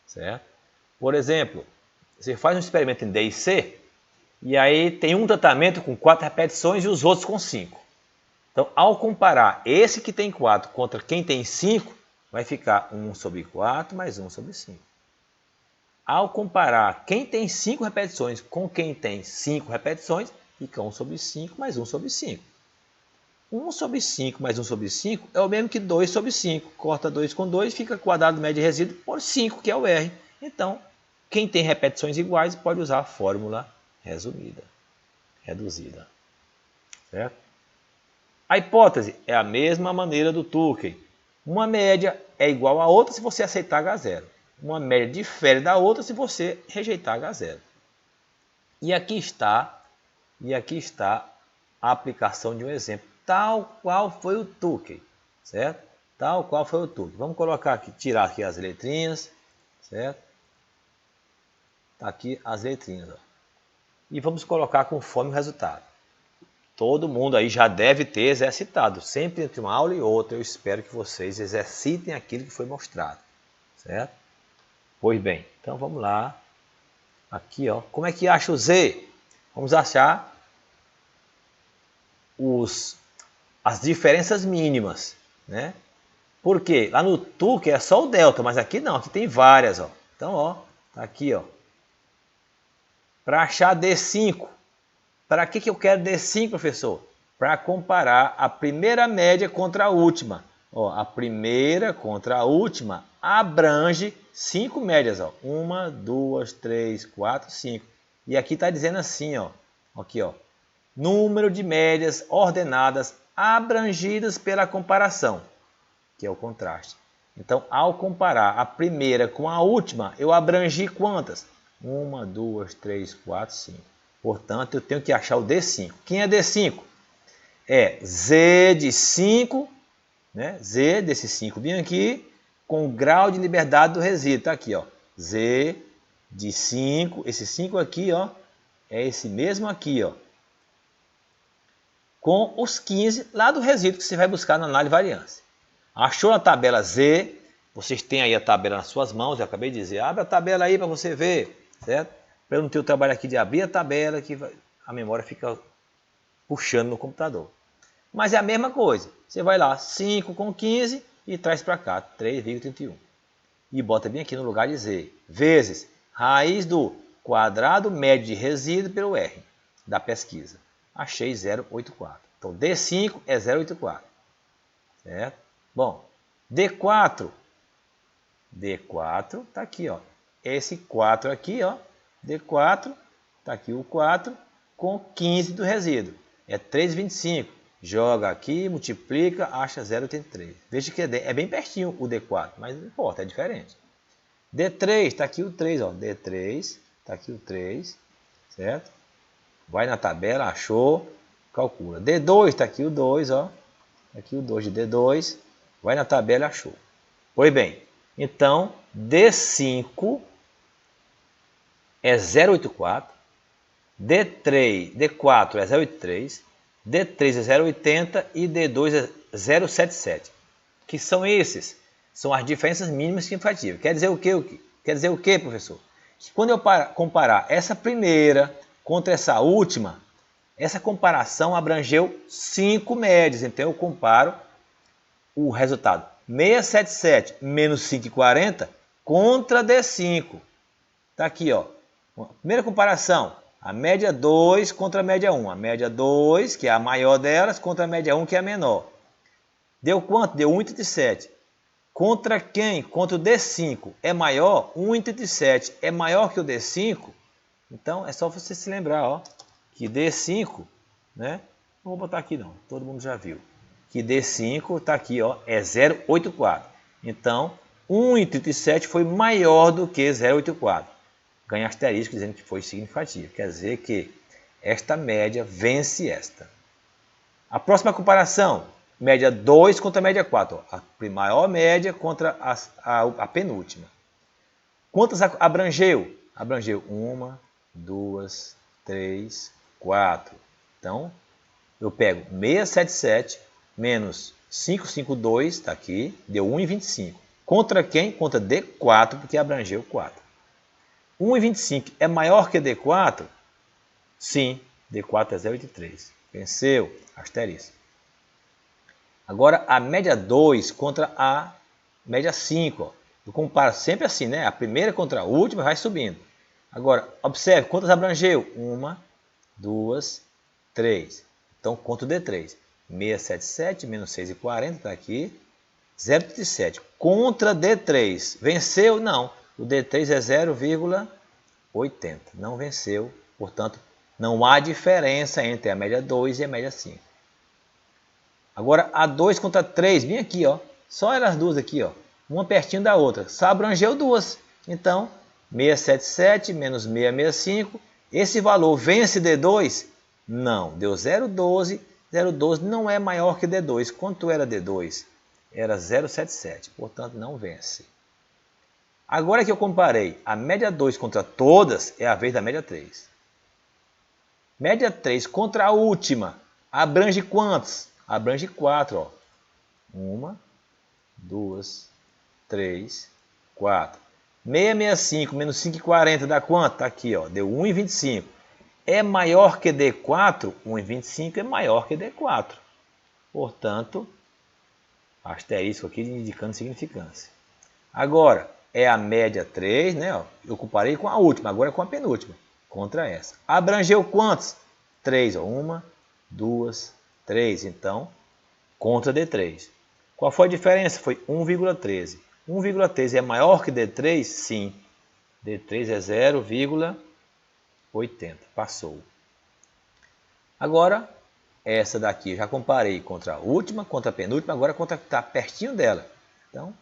S1: Certo? Por exemplo, você faz um experimento em D e C, e aí tem um tratamento com 4 repetições e os outros com 5. Então, ao comparar esse que tem 4 contra quem tem 5, vai ficar 1 sobre 4 mais 1 sobre 5. Ao comparar quem tem 5 repetições com quem tem 5 repetições, fica 1 sobre 5 mais 1 sobre 5. 1 sobre 5 mais 1 sobre 5 é o mesmo que 2 sobre 5. Corta 2 com 2, fica quadrado médio de resíduo por 5, que é o R. Então, quem tem repetições iguais pode usar a fórmula resumida, reduzida. Certo? A hipótese é a mesma maneira do TUC. Uma média é igual a outra se você aceitar H0. Uma média difere da outra se você rejeitar H0. E aqui está a aplicação de um exemplo, tal qual foi o TUC, certo? Tal qual foi o TUC. Vamos colocar aqui, tirar aqui as letrinhas, certo? Tá aqui as letrinhas, ó. E vamos colocar conforme o resultado. Todo mundo aí já deve ter exercitado. Sempre entre uma aula e outra, eu espero que vocês exercitem aquilo que foi mostrado. Certo? Pois bem, Então vamos lá. Aqui, ó. Como é que acha o Z? Vamos achar as diferenças mínimas, né? Por quê? Lá no TUC é só o delta, mas aqui não, aqui tem várias, ó. Então, ó, tá aqui, ó. Para achar D5, para que eu quero D5, professor? Para comparar a primeira média contra a última. Ó, a primeira contra a última abrange 5 médias, ó. 1, 2, 3, 4, 5. E aqui está dizendo assim, ó. Aqui, ó. Número de médias ordenadas abrangidas pela comparação, que é o contraste. Então, ao comparar a primeira com a última, eu abrangi quantas? 1, 2, 3, 4, 5. Portanto, eu tenho que achar o D5. Quem é D5? É Z de 5, né? Z desse 5 bem aqui, com o grau de liberdade do resíduo. Está aqui, ó. Z de 5, esse 5 aqui, ó, é esse mesmo aqui, ó. Com os 15 lá do resíduo que você vai buscar na análise de variância. Achou a tabela Z, vocês têm aí a tabela nas suas mãos, eu acabei de dizer, abre a tabela aí para você ver, certo? Para eu não ter o trabalho aqui de abrir a tabela, que a memória fica puxando no computador. Mas é a mesma coisa, você vai lá, 5 com 15 e traz para cá, 3,31. E bota bem aqui no lugar de Z, vezes raiz do quadrado médio de resíduo pelo R, da pesquisa. Achei 0,84. Então, D5 é 0,84. Certo? Bom, D4 está aqui, ó. Esse 4 aqui, ó. D4, está aqui o 4 com 15 do resíduo. É 3,25. Joga aqui, multiplica, acha 0,83. Veja que é bem pertinho o D4, mas não importa, é diferente. D3, está aqui o 3, ó. D3, está aqui o 3, certo? Vai na tabela, achou, calcula. D2, está aqui o 2, ó. Aqui o 2 de D2, vai na tabela, achou. Pois bem, então D5 é 0,84, D4 é 0,83, D3 é 0,80 e D2 é 0,77. Que são esses? São as diferenças mínimas significativas. Quer dizer o quê? Quer dizer o quê, professor? Que quando eu comparar essa primeira contra essa última, essa comparação abrangeu 5 médias. Então eu comparo o resultado 677 menos 5,40 contra D5. Está aqui, ó. Primeira comparação, a média 2 contra a média 1. A média 2, que é a maior delas, contra a média 1, que é a menor. Deu quanto? Deu 1,87. Contra quem? Contra o D5. É maior? 1,87 é maior que o D5? Então, é só você se lembrar, ó, que D5, né? Não vou botar aqui não, todo mundo já viu. Que D5 está aqui, ó, é 0,84. Então, 1,37 foi maior do que 0,84. Ganha asterisco dizendo que foi significativo. Quer dizer que esta média vence esta. A próxima comparação, média 2 contra a média 4. Ó, a maior média contra a penúltima. Quantas abrangeu? Abrangeu 1, 2, 3, 4. Então, eu pego 677 menos 552, está aqui, deu 1,25. Contra quem? Contra D4, porque abrangeu 4. 1,25 é maior que D4? Sim, D4 é 0,83. Venceu, asterisco. Agora, a média 2 contra a média 5. Ó. Eu comparo sempre assim, né? A primeira contra a última vai subindo. Agora, observe quantas abrangeu. 1, 2, 3. Então, conta o D3. 677 menos 6,40 está aqui. 0,37. Contra D3. Venceu? Não. O D3 é 0,80. Não venceu. Portanto, não há diferença entre a média 2 e a média 5. Agora, a 2 contra 3. Vem aqui, ó. Só elas duas aqui, ó. Uma pertinho da outra. Só abrangeu duas. Então, 677 menos 665. Esse valor vence D2? Não. Deu 0,12. 0,12 não é maior que D2. Quanto era D2? Era 0,77. Portanto, não vence. Agora que eu comparei a média 2 contra todas, é a vez da média 3. Média 3 contra a última. Abrange quantos? Abrange 4. Ó. 1, 2, 3, 4. 665 menos 5,40 dá quanto? Está aqui, ó, deu 1,25. É maior que D4? 1,25 é maior que D4. Portanto, asterisco aqui indicando significância. Agora, é a média 3, né? Ó, eu comparei com a última, agora com a penúltima, contra essa. Abrangeu quantos? 3, ó, 1, 2, 3. Então, contra D3. Qual foi a diferença? Foi 1,13. 1,13 é maior que D3? Sim. D3 é 0,80. Passou. Agora, essa daqui eu já comparei contra a última, contra a penúltima, agora contra a que está pertinho dela. Então,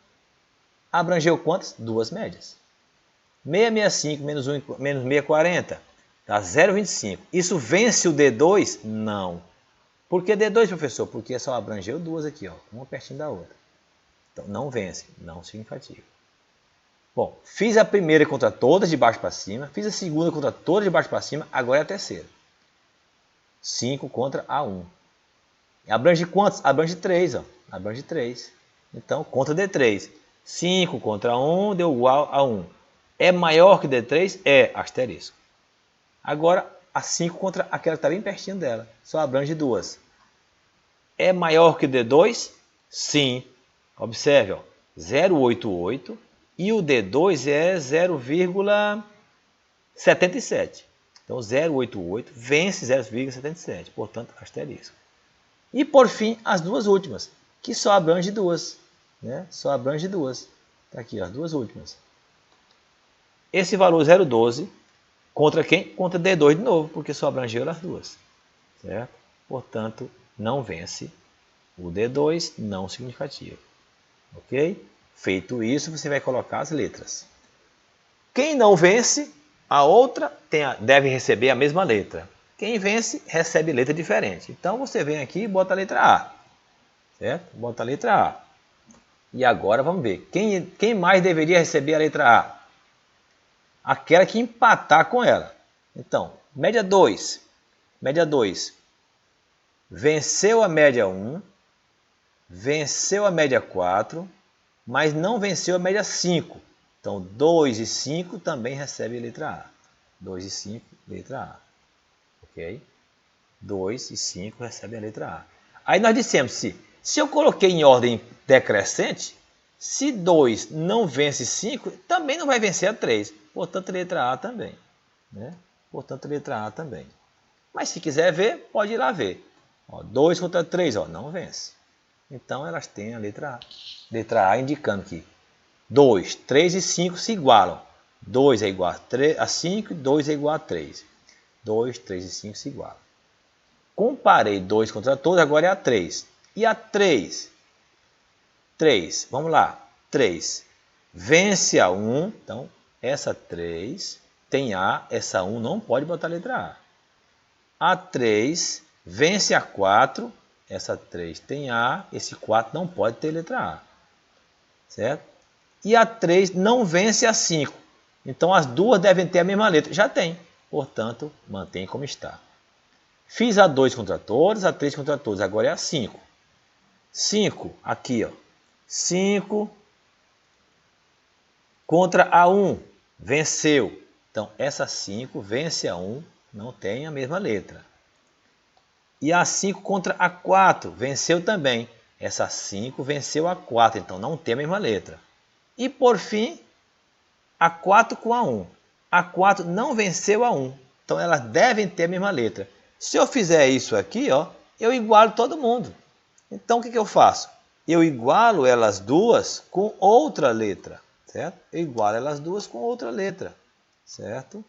S1: abrangeu quantas? Duas médias. 665 menos 640 dá 0,25. Isso vence o D2? Não. Por que D2, professor? Porque só abrangeu duas aqui, ó, uma pertinho da outra. Então, não vence, não significativo. Bom, fiz a primeira contra todas de baixo para cima, fiz a segunda contra todas de baixo para cima, agora é a terceira. 5 contra a 1. Abrange quantos? Abrange 3, ó. Abrange 3. Então, contra D3. 5 contra 1 deu igual a 1. É maior que D3? É, asterisco. Agora, a 5 contra aquela que está bem pertinho dela. Só abrange duas. É maior que D2? Sim. Observe, ó, 0,88 e o D2 é 0,77. Então, 0,88 vence 0,77, portanto, asterisco. E, por fim, as duas últimas, que só abrange duas. Né? Só abrange duas. Está aqui, ó, as duas últimas. Esse valor 0,12 contra quem? Contra D2 de novo, porque só abrangeu as duas. Certo? Portanto, não vence o D2 não significativo. Ok? Feito isso, você vai colocar as letras. Quem não vence, a outra deve receber a mesma letra. Quem vence, recebe letra diferente. Então, você vem aqui e bota a letra A. Certo? Bota a letra A. E agora, vamos ver. Quem mais deveria receber a letra A? Aquela que empatar com ela. Então, média 2. Média 2. Venceu a média 1. Venceu a média 4, mas não venceu a média 5. Então, 2 e 5 também recebem a letra A. 2 e 5, letra A. Ok? 2 e 5 recebem a letra A. Aí nós dissemos, se eu coloquei em ordem decrescente, se 2 não vence 5, também não vai vencer a 3. Portanto, letra A também. Né? Portanto, letra A também. Mas se quiser ver, pode ir lá ver. Ó, 2 contra 3, ó, não vence. Então, elas têm a letra A. Letra A indicando que 2, 3 e 5 se igualam. 2 é igual a 5 e 2 é igual a 3. 2, 3 e 5 se igualam. Comparei 2 contra todos, agora é a 3. E a 3? 3, vamos lá. 3 vence a 1. Então, essa 3 tem A, essa 1 não pode botar a letra A. A 3 vence a 4. Essa 3 tem A, esse 4 não pode ter letra A. Certo? E a 3 não vence a 5. Então, as duas devem ter a mesma letra. Já tem. Portanto, mantém como está. Fiz a 2 contra todos, a 3 contra todos. Agora é a 5. 5, aqui, ó. 5 contra a 1. Venceu. Então, essa 5 vence a 1. Não tem a mesma letra. E a 5 contra a 4, venceu também. Essa 5 venceu a 4, então não tem a mesma letra. E por fim, a 4 com a 1. A 4 não venceu a 1, então elas devem ter a mesma letra. Se eu fizer isso aqui, ó, eu igualo todo mundo. Então o que eu faço? Eu igualo elas duas com outra letra, certo? Eu igualo elas duas com outra letra, certo?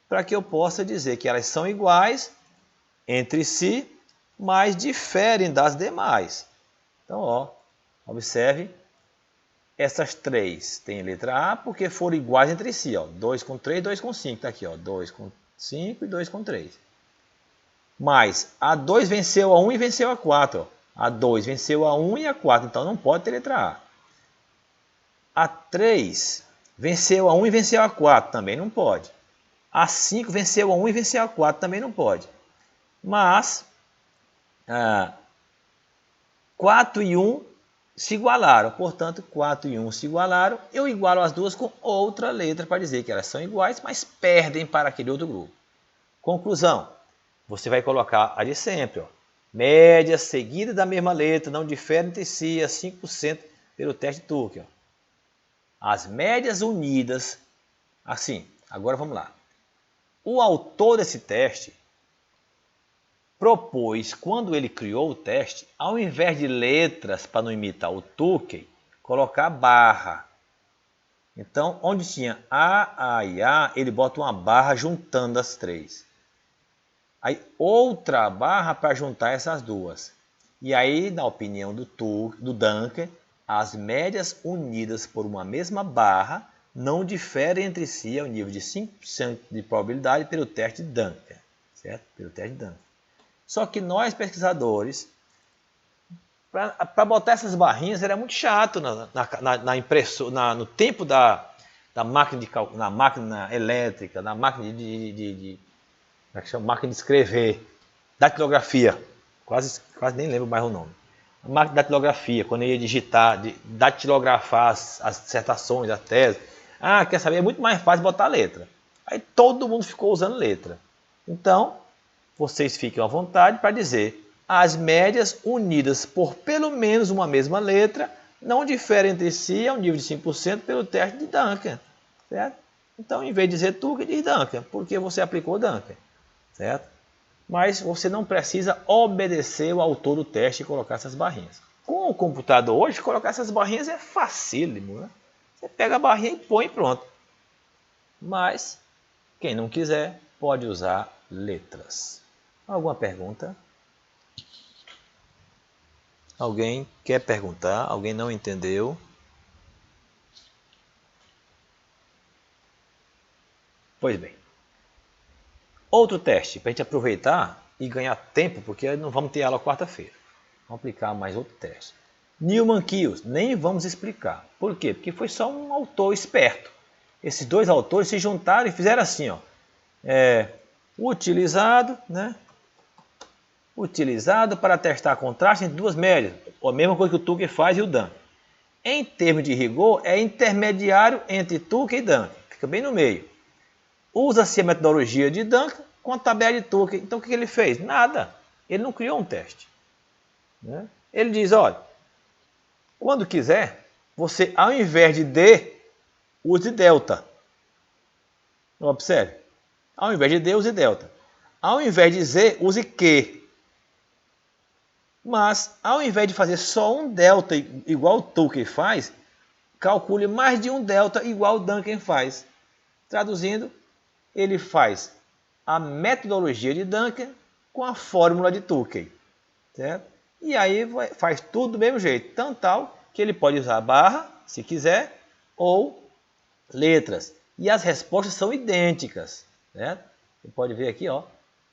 S1: Para que eu possa dizer que elas são iguais entre si, mas diferem das demais. Então, ó, observe, essas três têm letra A porque foram iguais entre si. 2 com 3, 2 com 5. Está aqui, 2 com 5 e 2 com 3. Mas a 2 venceu a 1 e venceu a 4. Ó. A 2 venceu a 1 e a 4, então não pode ter letra A. A 3 venceu a 1 e venceu a 4, também não pode. A 5 venceu a 1 e venceu a 4, também não pode. Mas 4 e 1 se igualaram. Portanto, 4 e 1 se igualaram. Eu igualo as duas com outra letra para dizer que elas são iguais, mas perdem para aquele outro grupo. Conclusão. Você vai colocar a de sempre. Ó. Média seguida da mesma letra não difere entre si a 5% pelo teste de Tukey. As médias unidas, assim, agora vamos lá. O autor desse teste propôs, quando ele criou o teste, ao invés de letras para não imitar o Tukey, colocar barra. Então, onde tinha A e A, ele bota uma barra juntando as três. Aí, outra barra para juntar essas duas. E aí, na opinião do Duncan, as médias unidas por uma mesma barra não diferem entre si ao nível de 5% de probabilidade pelo teste de Duncan. Certo? Pelo teste de Duncan. Só que nós, pesquisadores, para botar essas barrinhas era muito chato na impressora, no tempo da máquina de cálculo, na máquina elétrica, na máquina máquina de escrever, datilografia, quase nem lembro mais o nome. A máquina de datilografia, quando eu ia digitar, datilografar as dissertações, a tese. Quer saber? É muito mais fácil botar a letra. Aí todo mundo ficou usando letra. Então, vocês fiquem à vontade para dizer as médias unidas por pelo menos uma mesma letra não diferem entre si ao nível de 5% pelo teste de Duncan. Certo? Então, em vez de dizer Tukey, diz Duncan, porque você aplicou Duncan. Certo? Mas você não precisa obedecer o autor do teste e colocar essas barrinhas. Com o computador hoje, colocar essas barrinhas é facílimo. Né? Você pega a barrinha e põe e pronto. Mas, quem não quiser, pode usar letras. Alguma pergunta? Alguém quer perguntar? Alguém não entendeu? Pois bem. Outro teste, para a gente aproveitar e ganhar tempo, porque não vamos ter aula quarta-feira. Vamos aplicar mais outro teste. Newman-Kills, nem vamos explicar. Por quê? Porque foi só um autor esperto. Esses dois autores se juntaram e fizeram assim, ó. Utilizado, né? Utilizado para testar contraste entre duas médias. A mesma coisa que o Tukey faz e o Duncan. Em termos de rigor, é intermediário entre Tukey e Duncan. Fica bem no meio. Usa-se a metodologia de Duncan com a tabela de Tukey. Então, o que ele fez? Nada. Ele não criou um teste. Né? Ele diz, olha, quando quiser, você, ao invés de D, use delta. Observe. Ao invés de D, use delta. Ao invés de Z, use Q. Mas, ao invés de fazer só um delta igual o Tukey faz, calcule mais de um delta igual o Duncan faz. Traduzindo, ele faz a metodologia de Duncan com a fórmula de Tukey. Certo? E aí faz tudo do mesmo jeito. Tão tal que ele pode usar barra, se quiser, ou letras. E as respostas são idênticas. Certo? Você pode ver aqui, ó,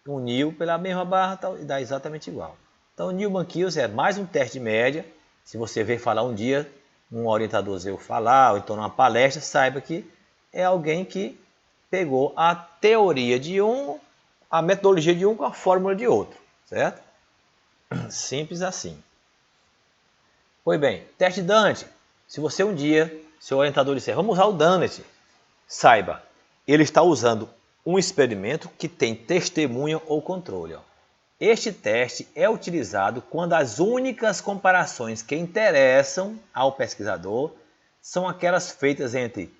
S1: uniu pela mesma barra tal, e dá exatamente igual. Então, o Newman-Kills é mais um teste de média. Se você ver falar um dia, um orientador seu falar, ou então numa palestra, saiba que é alguém que pegou a teoria de um, a metodologia de um com a fórmula de outro. Certo? Simples assim. Pois bem, teste Dante. Se você um dia, seu orientador disser, vamos usar o Dante, saiba, ele está usando um experimento que tem testemunha ou controle. Ó. Este teste é utilizado quando as únicas comparações que interessam ao pesquisador são aquelas feitas entre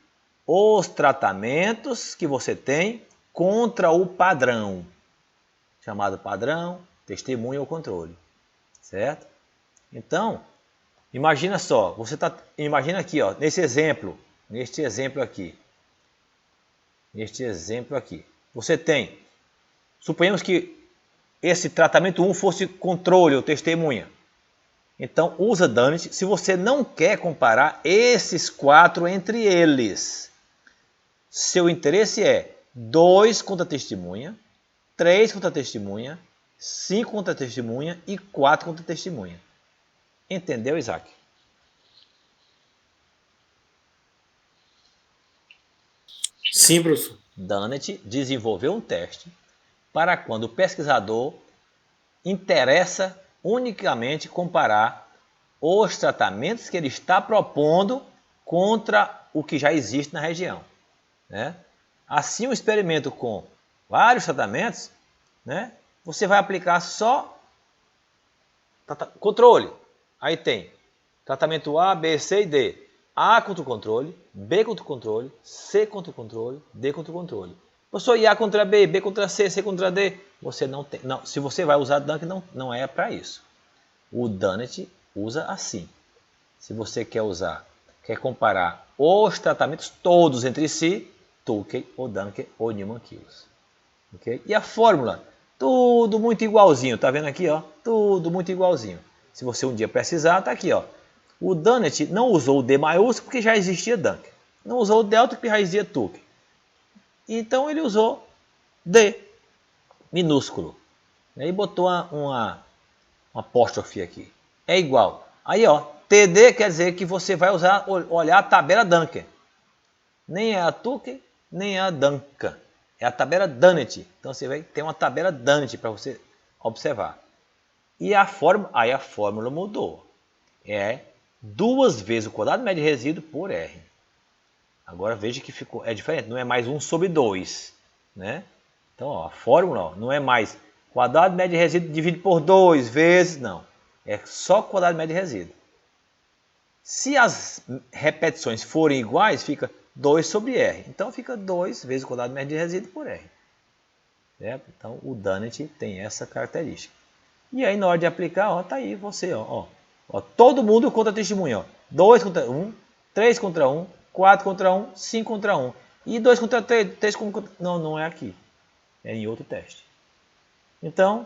S1: os tratamentos que você tem contra o padrão, chamado padrão, testemunha ou controle. Certo? Então, imagina só, imagina aqui, ó, neste exemplo aqui, você tem, suponhamos que esse tratamento 1 fosse controle ou testemunha. Então, usa Dante se você não quer comparar esses 4 entre eles. Seu interesse é 2 contra testemunha, 3 contra testemunha, 5 contra testemunha e 4 contra testemunha. Entendeu, Isaac?
S2: Sim, professor.
S1: Dante desenvolveu um teste para quando o pesquisador interessa unicamente comparar os tratamentos que ele está propondo contra o que já existe na região, né? Assim, um experimento com vários tratamentos, né? Você vai aplicar só controle. Aí tem tratamento A, B, C e D. A contra o controle, B contra o controle, C contra o controle, D contra o controle. Professor, e A contra B, B contra C, C contra D? Você não tem. Não, se você vai usar Dunnett, não é para isso. O Dunnett usa assim. Se você quer comparar os tratamentos todos entre si, Tukey ou Dunnett ou Newman-Kills. Okay? E a fórmula? Tudo muito igualzinho, tá vendo aqui, ó? Tudo muito igualzinho. Se você um dia precisar, tá aqui, ó. O Dunnett não usou o D maiúsculo porque já existia Dunnett. Não usou o delta porque já existia Tukey. Então ele usou D minúsculo. E botou uma apóstrofe aqui. É igual. Aí, ó, TD quer dizer que você vai olhar a tabela Duncan. Nem é a Tukey, nem é a Duncan. É a tabela Dunnett. Então você vai ter uma tabela Dunnett para você observar. E a fórmula mudou. É 2 vezes o quadrado médio de resíduo por R. Agora veja que é diferente. Não é mais 1 sobre 2. Né? Então ó, a fórmula ó, não é mais quadrado médio de resíduo dividido por 2 vezes. Não. É só quadrado médio de resíduo. Se as repetições forem iguais, fica 2 sobre R. Então fica 2 vezes o quadrado médio de resíduo por R. Certo? Então o Dunnett tem essa característica. E aí na hora de aplicar, ó, tá aí você, ó, todo mundo contra testemunha, ó. 2 contra 1, 3 contra 1, 4 contra 1, 5 contra 1. E 2 contra 3, 3 contra... Não é aqui. É em outro teste. Então,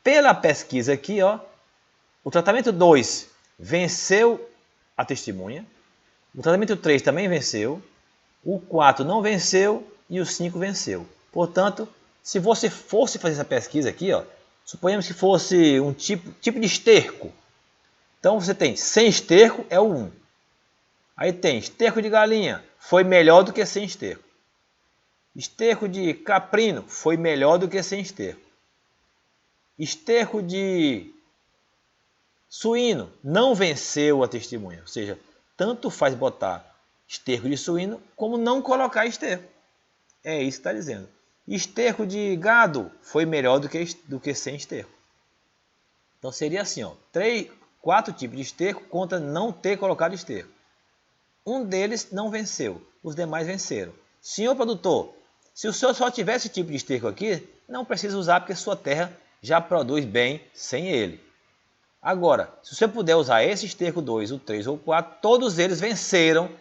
S1: pela pesquisa aqui, ó, o tratamento 2 venceu a testemunha. O tratamento 3 também venceu. O 4 não venceu e o 5 venceu. Portanto, se você fosse fazer essa pesquisa aqui, ó, suponhamos que fosse um tipo de esterco. Então você tem sem esterco é o 1. Aí tem esterco de galinha, foi melhor do que sem esterco. Esterco de caprino, foi melhor do que sem esterco. Esterco de suíno, não venceu a testemunha. Ou seja, tanto faz botar esterco de suíno como não colocar esterco. É isso que está dizendo. Esterco de gado foi melhor do que sem esterco. Então seria assim, ó, 4 tipos de esterco contra não ter colocado esterco. Um deles não venceu, os demais venceram. Senhor produtor, se o senhor só tivesse esse tipo de esterco aqui, não precisa usar porque sua terra já produz bem sem ele. Agora, se você puder usar esse esterco 2, o 3 ou o 4, todos eles venceram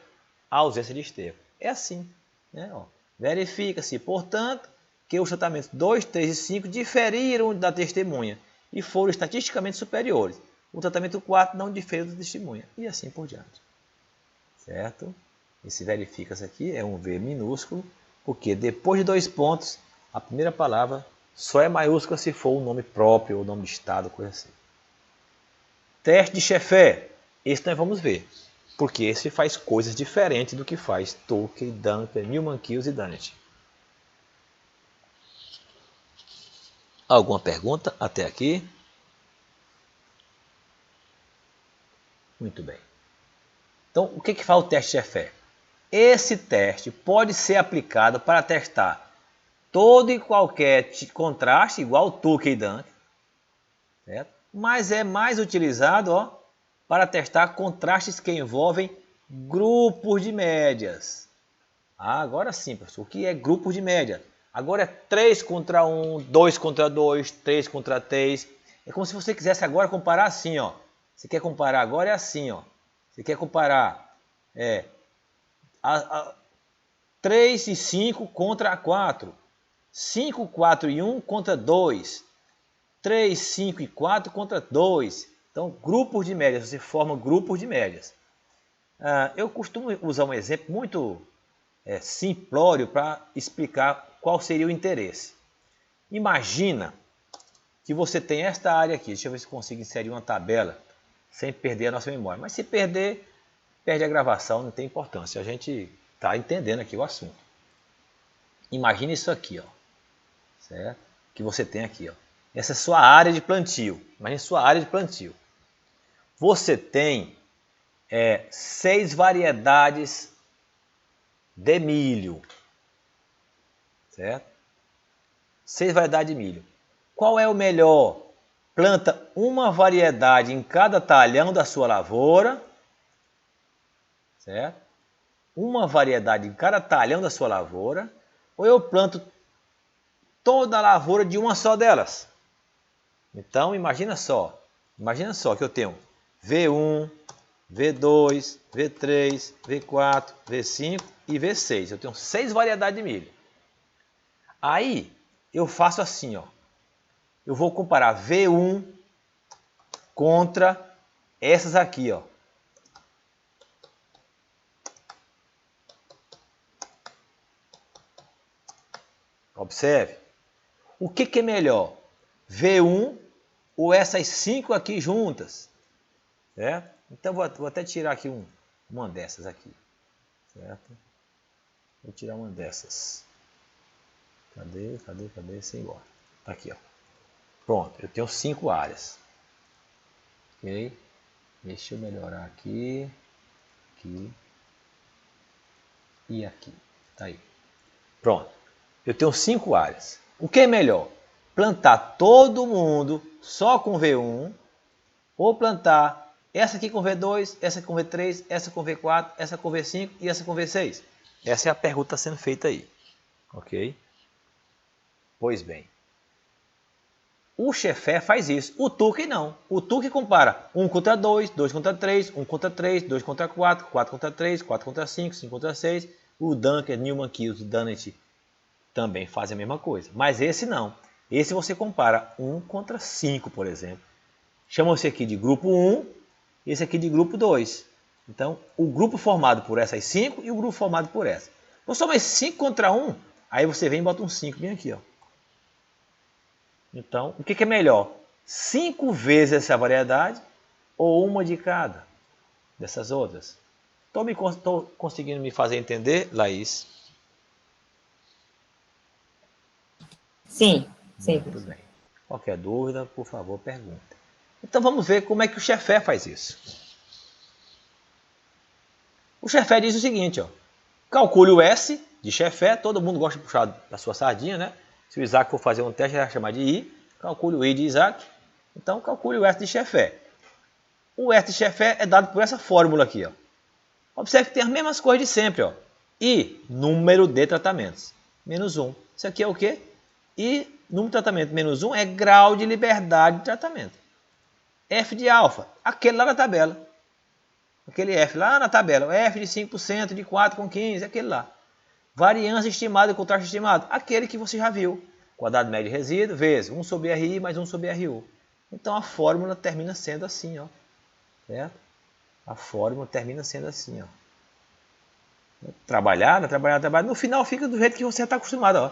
S1: a ausência de esterco. É assim. Né? Verifica-se, portanto, que os tratamentos 2, 3 e 5 diferiram da testemunha e foram estatisticamente superiores. O tratamento 4 não diferiu da testemunha e assim por diante. Certo? Esse verifica-se aqui é um V minúsculo, porque depois de 2 pontos, a primeira palavra só é maiúscula se for um nome próprio ou nome de estado, coisa assim. Teste de Sheffer. Esse nós vamos ver, porque esse faz coisas diferentes do que faz Tukey, Duncan, Newman-Kills e Dunnett. Alguma pergunta até aqui? Muito bem. Então, o que faz o teste de Sheffer? Esse teste pode ser aplicado para testar todo e qualquer contraste, igual Tukey e Duncan, certo? Mas é mais utilizado para testar contrastes que envolvem grupos de médias. Agora sim, professor, o que é grupo de média? Agora é 3 contra 1, 2 contra 2, 3 contra 3. É como se você quisesse agora comparar assim, ó. Você quer comparar agora é assim, ó. Você quer comparar 3 e 5 contra 4. 5, 4 e 1 contra 2. 3, 5 e 4 contra 2. Então, grupos de médias. Você forma grupos de médias. Eu costumo usar um exemplo muito simplório para explicar qual seria o interesse. Imagina que você tem esta área aqui. Deixa eu ver se consigo inserir uma tabela sem perder a nossa memória. Mas se perder, perde a gravação, não tem importância. A gente está entendendo aqui o assunto. Imagina isso aqui, ó, certo? Que você tem aqui, ó. Essa é a sua área de plantio. Imagina a sua área de plantio. você tem 6 variedades de milho, certo? 6 variedades de milho. Qual é o melhor? Planta uma variedade em cada talhão da sua lavoura, certo? Uma variedade em cada talhão da sua lavoura, ou eu planto toda a lavoura de uma só delas. Então, imagina só que eu tenho V1, V2, V3, V4, V5 e V6. Eu tenho 6 variedades de milho. Aí, eu faço assim, ó. Eu vou comparar V1 contra essas aqui, ó. Observe. O que é melhor? V1 ou essas 5 aqui juntas? Certo? Então vou até tirar aqui uma dessas aqui. Certo? Vou tirar uma dessas. Cadê? Sem embora. Tá aqui, ó. Pronto, eu tenho 5 áreas. Ok? Deixa eu melhorar aqui. Aqui. E aqui. Tá aí. Pronto. Eu tenho 5 áreas. O que é melhor? Plantar todo mundo só com V1 ou plantar essa aqui com V2, essa com V3, essa com V4, essa com V5 e essa com V6? Essa é a pergunta sendo feita aí. Ok? Pois bem. O Chefé faz isso. O Tuque não. O Tuque compara 1 contra 2, 2 contra 3, 1 contra 3, 2 contra 4, 4 contra 3, 4 contra 5, 5 contra 6. O Dunker, Newman Kills e Dunnett também fazem a mesma coisa. Mas esse não. Esse você compara 1 contra 5, por exemplo. Chama esse aqui de grupo 1, esse aqui de grupo 2. Então, o grupo formado por essas 5 e o grupo formado por essa. Vou somar 5 contra 1, aí você vem e bota um 5 bem aqui, ó. Então, o que é melhor? 5 vezes essa variedade ou uma de cada dessas outras? Estou conseguindo me fazer entender, Laís?
S4: Sim.
S1: Muito bem. Qualquer dúvida, por favor, pergunte. Então vamos ver como é que o Chefé faz isso. O Chefé diz o seguinte, ó. Calcule o S de Chefé, todo mundo gosta de puxar da sua sardinha, né? Se o Isaac for fazer um teste, ele vai chamar de I. Calcule o I de Isaac. Então calcule o S de Chefé. O S de Chefé é dado por essa fórmula aqui, ó. Observe que tem as mesmas coisas de sempre, ó. I, número de tratamentos, menos 1. Isso aqui é o quê? I, número de tratamento menos 1 é grau de liberdade de tratamento. F de alfa, aquele lá na tabela. Aquele F lá na tabela. O F de 5%, de 4 com 15, aquele lá. Variância estimada e contraste estimado, aquele que você já viu. Quadrado médio de resíduo, vezes 1 sobre RI mais 1 sobre RU. Então a fórmula termina sendo assim, ó. Certo? A fórmula termina sendo assim, ó. Trabalhar. No final fica do jeito que você está acostumado, ó.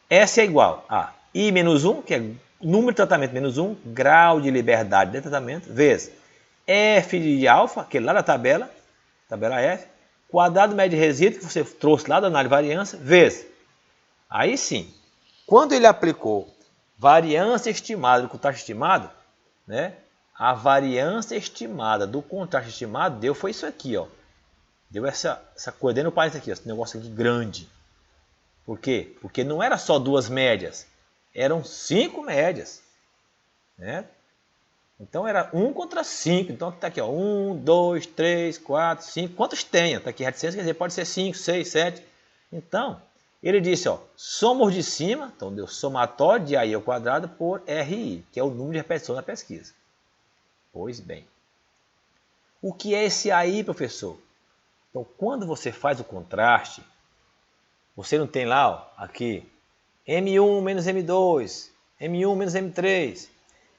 S1: S é igual a I menos 1, que é número de tratamento menos 1, grau de liberdade de tratamento, vezes F de alfa, aquele lá da tabela F, quadrado médio de resíduo, que você trouxe lá da análise de variância, vezes. Aí sim, quando ele aplicou variância estimada do contraste estimado, né, a variância estimada do contraste estimado deu foi isso aqui, ó. Deu essa coisa dentro do parênteses aqui, ó, esse negócio aqui grande. Por quê? Porque não era só 2 médias, eram 5 médias. Né? Então era 1 contra 5. Então está aqui, ó, 1, 2, 3, 4, 5. Quantos tenha? Está aqui reticência, quer dizer, pode ser 5, 6, 7. Então, ele disse, ó, somos de cima, então deu somatório de AI ao quadrado por RI, que é o número de repetição da pesquisa. Pois bem. O que é esse AI, professor? Então, quando você faz o contraste, você não tem lá, ó, aqui, M1 menos M2, M1 menos M3.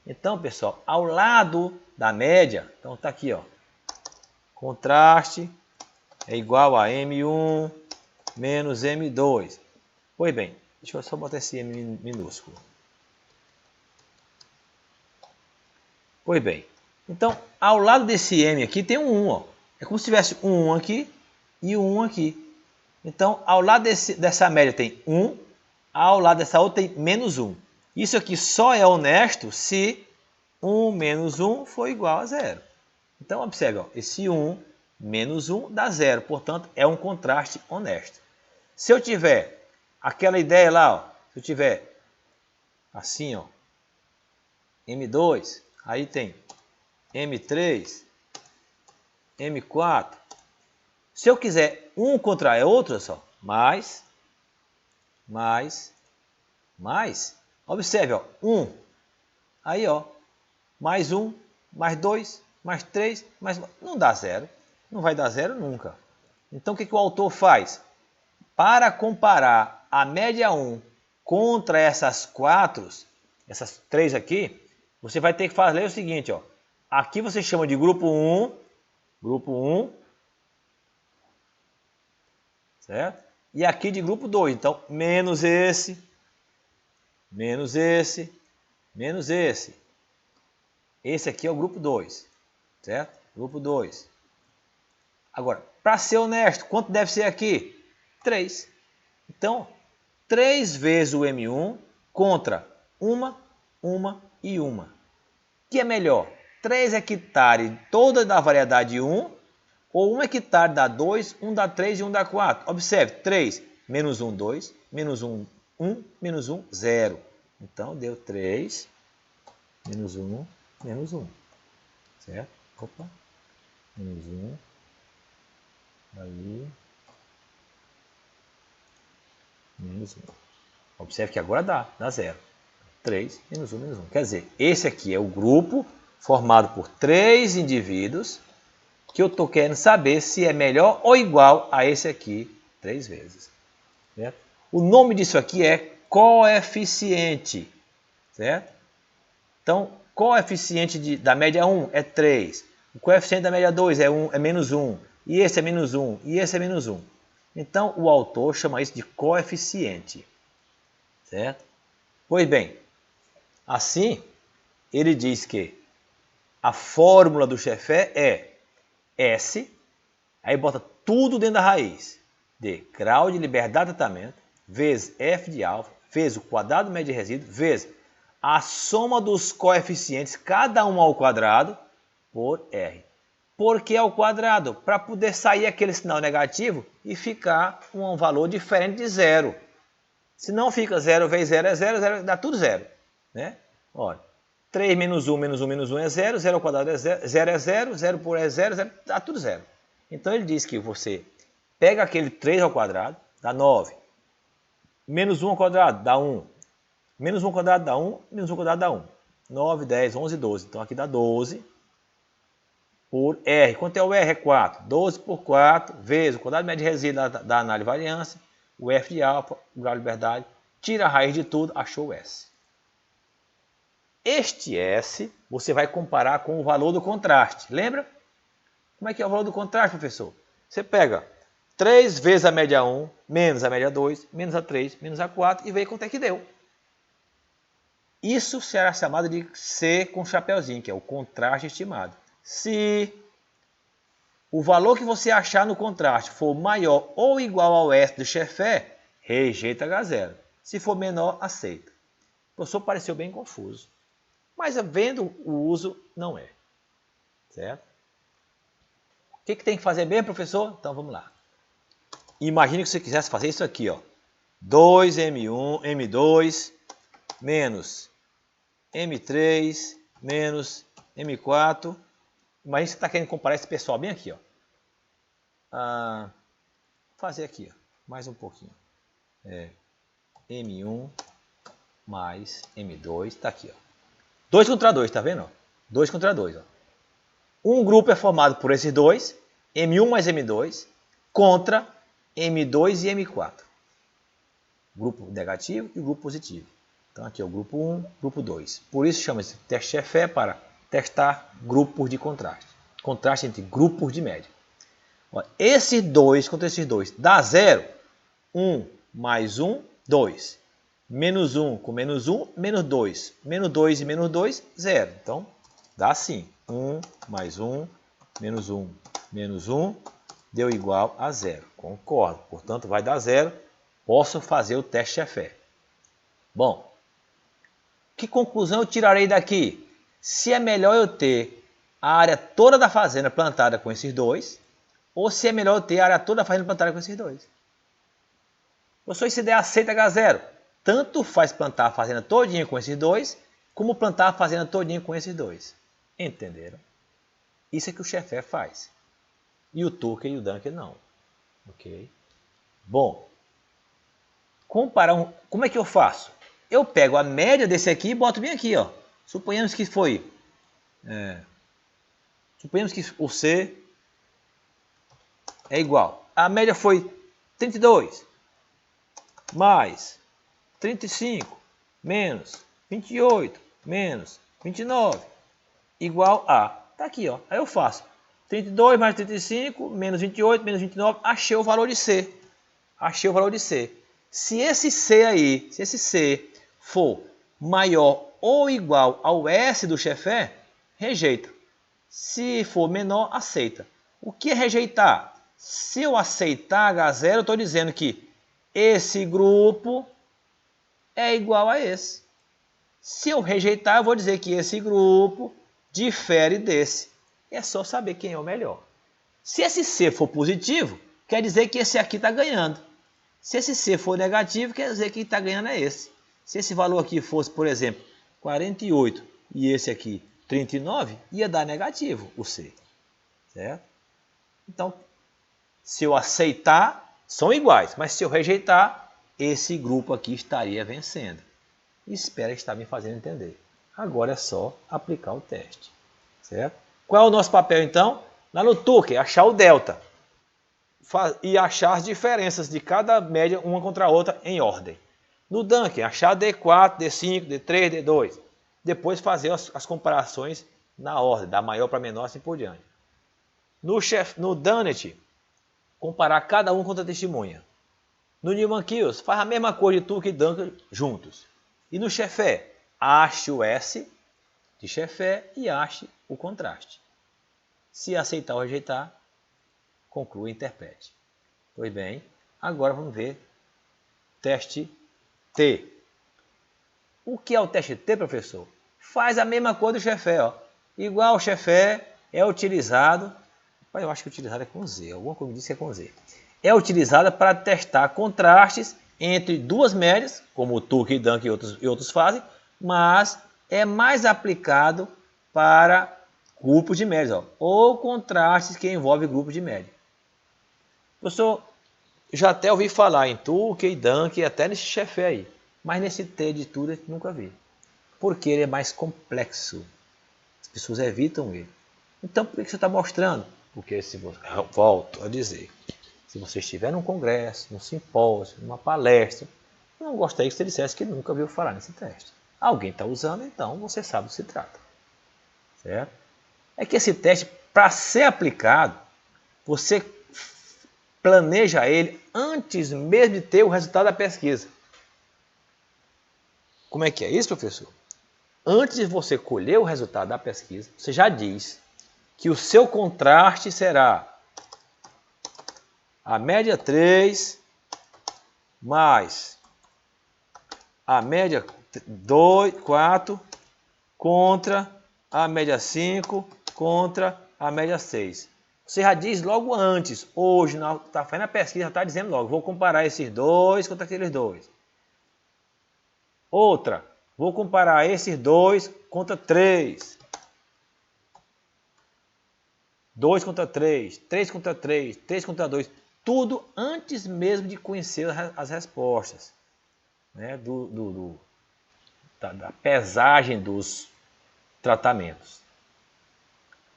S1: Então, pessoal, ao lado da média, então está aqui, ó, contraste é igual a M1 menos M2. Pois bem, deixa eu só botar esse M minúsculo. Pois bem, então, ao lado desse M aqui tem um 1, ó. É como se tivesse um 1 aqui e um 1 aqui. Então, ao lado dessa média tem 1, ao lado dessa outra tem menos 1. Isso aqui só é honesto se 1 menos 1 for igual a 0. Então, observe, ó, esse 1 menos 1 dá 0. Portanto, é um contraste honesto. Se eu tiver aquela ideia lá, ó, se eu tiver assim, ó, M2, aí tem M3, M4. Se eu quiser um contrair outro, só, mais, observe, ó, 1, aí, ó, mais 1, mais 2, mais 3, mais... Não dá 0, não vai dar 0 nunca. Então, o que o autor faz? Para comparar a média 1 contra essas 4, essas 3 aqui, você vai ter que fazer o seguinte, ó. Aqui você chama de grupo 1, certo? E aqui de grupo 2, então, menos esse, menos esse, menos esse. Esse aqui é o grupo 2, certo? Grupo 2. Agora, para ser honesto, quanto deve ser aqui? 3. Então, 3 vezes o M1 contra 1 e 1. O que é melhor? 3 hectares toda da variedade 1 ou 1 hectare dá 2, 1 dá 3 e 1 dá 4. Observe, 3 menos 1, 2, menos 1, 1, menos 1, 0. Então, deu 3, menos 1, menos 1. Certo? Opa. Menos 1. Aí. Menos 1. Observe que agora dá 0. 3, menos 1, menos 1. Quer dizer, esse aqui é o grupo formado por 3 indivíduos que eu estou querendo saber se é melhor ou igual a esse aqui 3 vezes. Certo? O nome disso aqui é coeficiente. Certo? Então, coeficiente da média 1 é 3. O coeficiente da média 2 é menos 1. E esse é menos 1. E esse é menos 1. Então, o autor chama isso de coeficiente. Certo? Pois bem, assim, ele diz que a fórmula do Chefé é S, aí bota tudo dentro da raiz, de grau de liberdade de tratamento, vezes f de alfa, vezes o quadrado médio de resíduo, vezes a soma dos coeficientes, cada um ao quadrado, por R. Por que ao quadrado? Para poder sair aquele sinal negativo e ficar um valor diferente de zero. Se não fica 0 vezes 0 é 0, 0 dá tudo 0. Né? Olha, 3 menos 1 menos 1 menos 1 é 0, 0 ao quadrado é 0, 0 é 0, 0 por é 0, 0, dá tudo 0. Então ele diz que você pega aquele 3 ao quadrado, dá 9. Menos 1 ao quadrado dá 1. Menos 1 ao quadrado dá 1, menos 1 ao quadrado dá 1. 9, 10, 11, 12. Então aqui dá 12 por R. Quanto é o R? É 4. 12 por 4 vezes o quadrado médio de resíduo da análise de variância, o F de alfa, o grau de liberdade, tira a raiz de tudo, achou o S. Este S você vai comparar com o valor do contraste. Lembra? Como é que é o valor do contraste, professor? Você pega 3 vezes a média 1, menos a média 2, menos a 3, menos a 4 e vê quanto é que deu. Isso será chamado de C com chapeuzinho, que é o contraste estimado. Se o valor que você achar no contraste for maior ou igual ao S do Chefé, rejeita H0. Se for menor, aceita. O professor pareceu bem confuso. Mas vendo o uso, não é. Certo? O que tem que fazer bem, professor? Então vamos lá. Imagine que você quisesse fazer isso aqui, ó. 2M1, M2, menos M3, menos M4. Imagina que você está querendo comparar esse pessoal bem aqui, ó. Vou fazer aqui, ó, mais um pouquinho. M1 mais M2, está aqui, ó. 2 contra 2, tá vendo? 2 contra 2, ó. Um grupo é formado por esses dois, M1 mais M2, contra M2 e M4. Grupo negativo e grupo positivo. Então aqui é o grupo 1, grupo 2. Por isso chama-se teste Chefé para testar grupos de contraste. Contraste entre grupos de média. Ó, esses dois contra esses dois dá 0. 1 mais 1, 2. Menos 1 com menos 1, menos 2. Menos 2 e menos 2, 0. Então, dá assim. 1 mais 1, menos 1, menos 1, deu igual a 0. Concordo. Portanto, vai dar 0. Posso fazer o teste Chefé. Bom, que conclusão eu tirarei daqui? Se é melhor eu ter a área toda da fazenda plantada com esses dois, ou se é melhor eu ter a área toda da fazenda plantada com esses dois. Professor, se der aceita H0, tanto faz plantar a fazenda todinha com esses dois, como plantar a fazenda todinha com esses dois. Entenderam? Isso é que o Schaeffer faz. E o Tucker e o Dunker não. Ok? Bom, como é que eu faço? Eu pego a média desse aqui e boto bem aqui, ó. Suponhamos que foi... suponhamos que o C é igual. A média foi 32 mais 35 menos 28 menos 29 igual a... Tá aqui, ó. Aí eu faço 32 mais 35 menos 28 menos 29. Achei o valor de C. Achei o valor de C. Se esse C for maior ou igual ao S do Schaeffer, rejeita. Se for menor, aceita. O que é rejeitar? Se eu aceitar H0, eu estou dizendo que esse grupo é igual a esse. Se eu rejeitar, eu vou dizer que esse grupo difere desse. É só saber quem é o melhor. Se esse C for positivo, quer dizer que esse aqui está ganhando. Se esse C for negativo, quer dizer que quem está ganhando é esse. Se esse valor aqui fosse, por exemplo, 48 e esse aqui 39, ia dar negativo o C. Certo? Então, se eu aceitar, são iguais. Mas se eu rejeitar, esse grupo aqui estaria vencendo. Espero estar me fazendo entender. Agora é só aplicar o teste. Certo? Qual é o nosso papel então? Lá no Tucker, achar o delta. E achar as diferenças de cada média uma contra a outra em ordem. No Dunker, achar D4, D5, D3, D2. Depois fazer as comparações na ordem, da maior para menor, assim por diante. No Dunnett, comparar cada um contra a testemunha. No Newman-Kills, faz a mesma coisa de Tucker e Dunker juntos. E no Schaeffer, ache o S de Schaeffer e ache o contraste. Se aceitar ou rejeitar, conclua e interprete. Pois bem, agora vamos ver teste T. O que é o teste T, professor? Faz a mesma coisa do Schaeffer. Ó. Igual o Schaeffer é utilizado, eu acho que utilizado é com Z, alguma coisa me disse que é com Z. É utilizada para testar contrastes entre duas médias, como o Tucker e Dunker e outros fazem, mas é mais aplicado para grupos de médias, ó, ou contrastes que envolvem grupos de média. Professor, já até ouvi falar em Tucker e Dunker, até nesse Schaeffer aí, mas nesse T de tudo eu nunca vi, porque ele é mais complexo, as pessoas evitam ele. Então por que você está mostrando? Porque se você, eu volto a dizer, se você estiver num congresso, num simpósio, numa palestra, eu não gostaria que você dissesse que nunca ouviu falar nesse teste. Alguém está usando, então você sabe do que se trata. Certo? É que esse teste, para ser aplicado, você planeja ele antes mesmo de ter o resultado da pesquisa. Como é que é isso, professor? Antes de você colher o resultado da pesquisa, você já diz que o seu contraste será a média 3 mais a média 2, 4 contra a média 5 contra a média 6. Você já diz logo antes, hoje, está fazendo a pesquisa, já está dizendo logo, vou comparar esses dois contra aqueles dois. Outra, vou comparar esses dois contra 3. 2 contra 3, 3 contra 3, 3 contra 2. Tudo antes mesmo de conhecer as respostas. Né, da pesagem dos tratamentos.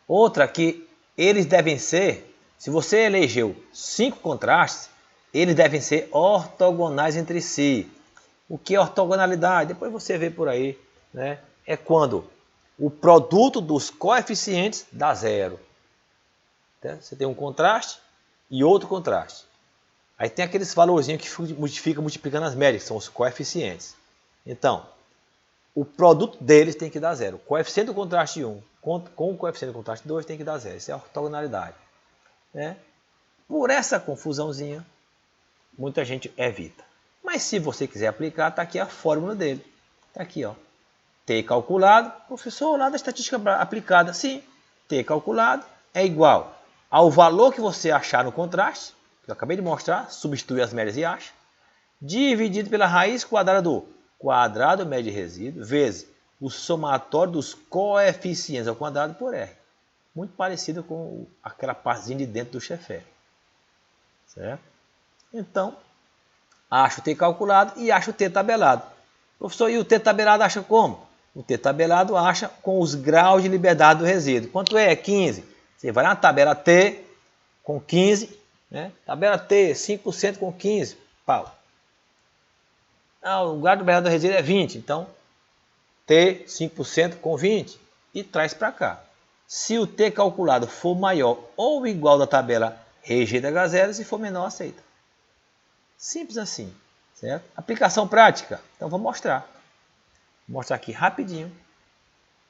S1: Outra que eles devem ser, se você elegeu 5 contrastes, eles devem ser ortogonais entre si. O que é ortogonalidade? Depois você vê por aí, né? É quando o produto dos coeficientes dá zero. Você tem um contraste e outro contraste. Aí tem aqueles valorzinhos que fica multiplicando as médias, que são os coeficientes. Então, o produto deles tem que dar zero. O coeficiente do contraste 1 com o coeficiente do contraste 2 tem que dar zero. Isso é a ortogonalidade. Né? Por essa confusãozinha, muita gente evita. Mas se você quiser aplicar, está aqui a fórmula dele. Está aqui, ó. T calculado. Professor, lá da estatística aplicada. Sim, T calculado é igual ao valor que você achar no contraste, que eu acabei de mostrar, substitui as médias e acha, dividido pela raiz quadrada do quadrado médio de resíduo, vezes o somatório dos coeficientes ao quadrado por R. Muito parecido com aquela partezinha de dentro do Schaeffer. Certo? Então, acho o T calculado e acho o T tabelado. Professor, e o T tabelado acha como? O T tabelado acha com os graus de liberdade do resíduo. Quanto é? 15. Você vai na tabela T com 15, né? Tabela T, 5% com 15, pau. O grau de liberdade do resíduo é 20, então T, 5% com 20 e traz para cá. Se o T calculado for maior ou igual da tabela, rejeita H0, se for menor, aceita. Simples assim, certo? Aplicação prática. Então vou mostrar. Vou mostrar aqui rapidinho,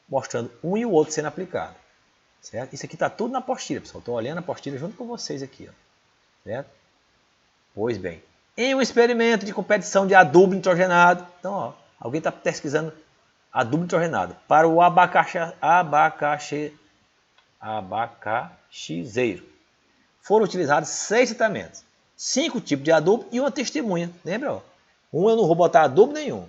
S1: mostrando um e o outro sendo aplicado. Certo? Isso aqui está tudo na apostila, pessoal. Estou olhando a apostila junto com vocês aqui. Ó. Certo? Pois bem, em um experimento de competição de adubo nitrogenado, então, ó, alguém está pesquisando adubo nitrogenado para o abacaxizeiro. Foram utilizados 6 tratamentos, 5 tipos de adubo e uma testemunha. Lembra? Ó? Eu não vou botar adubo nenhum.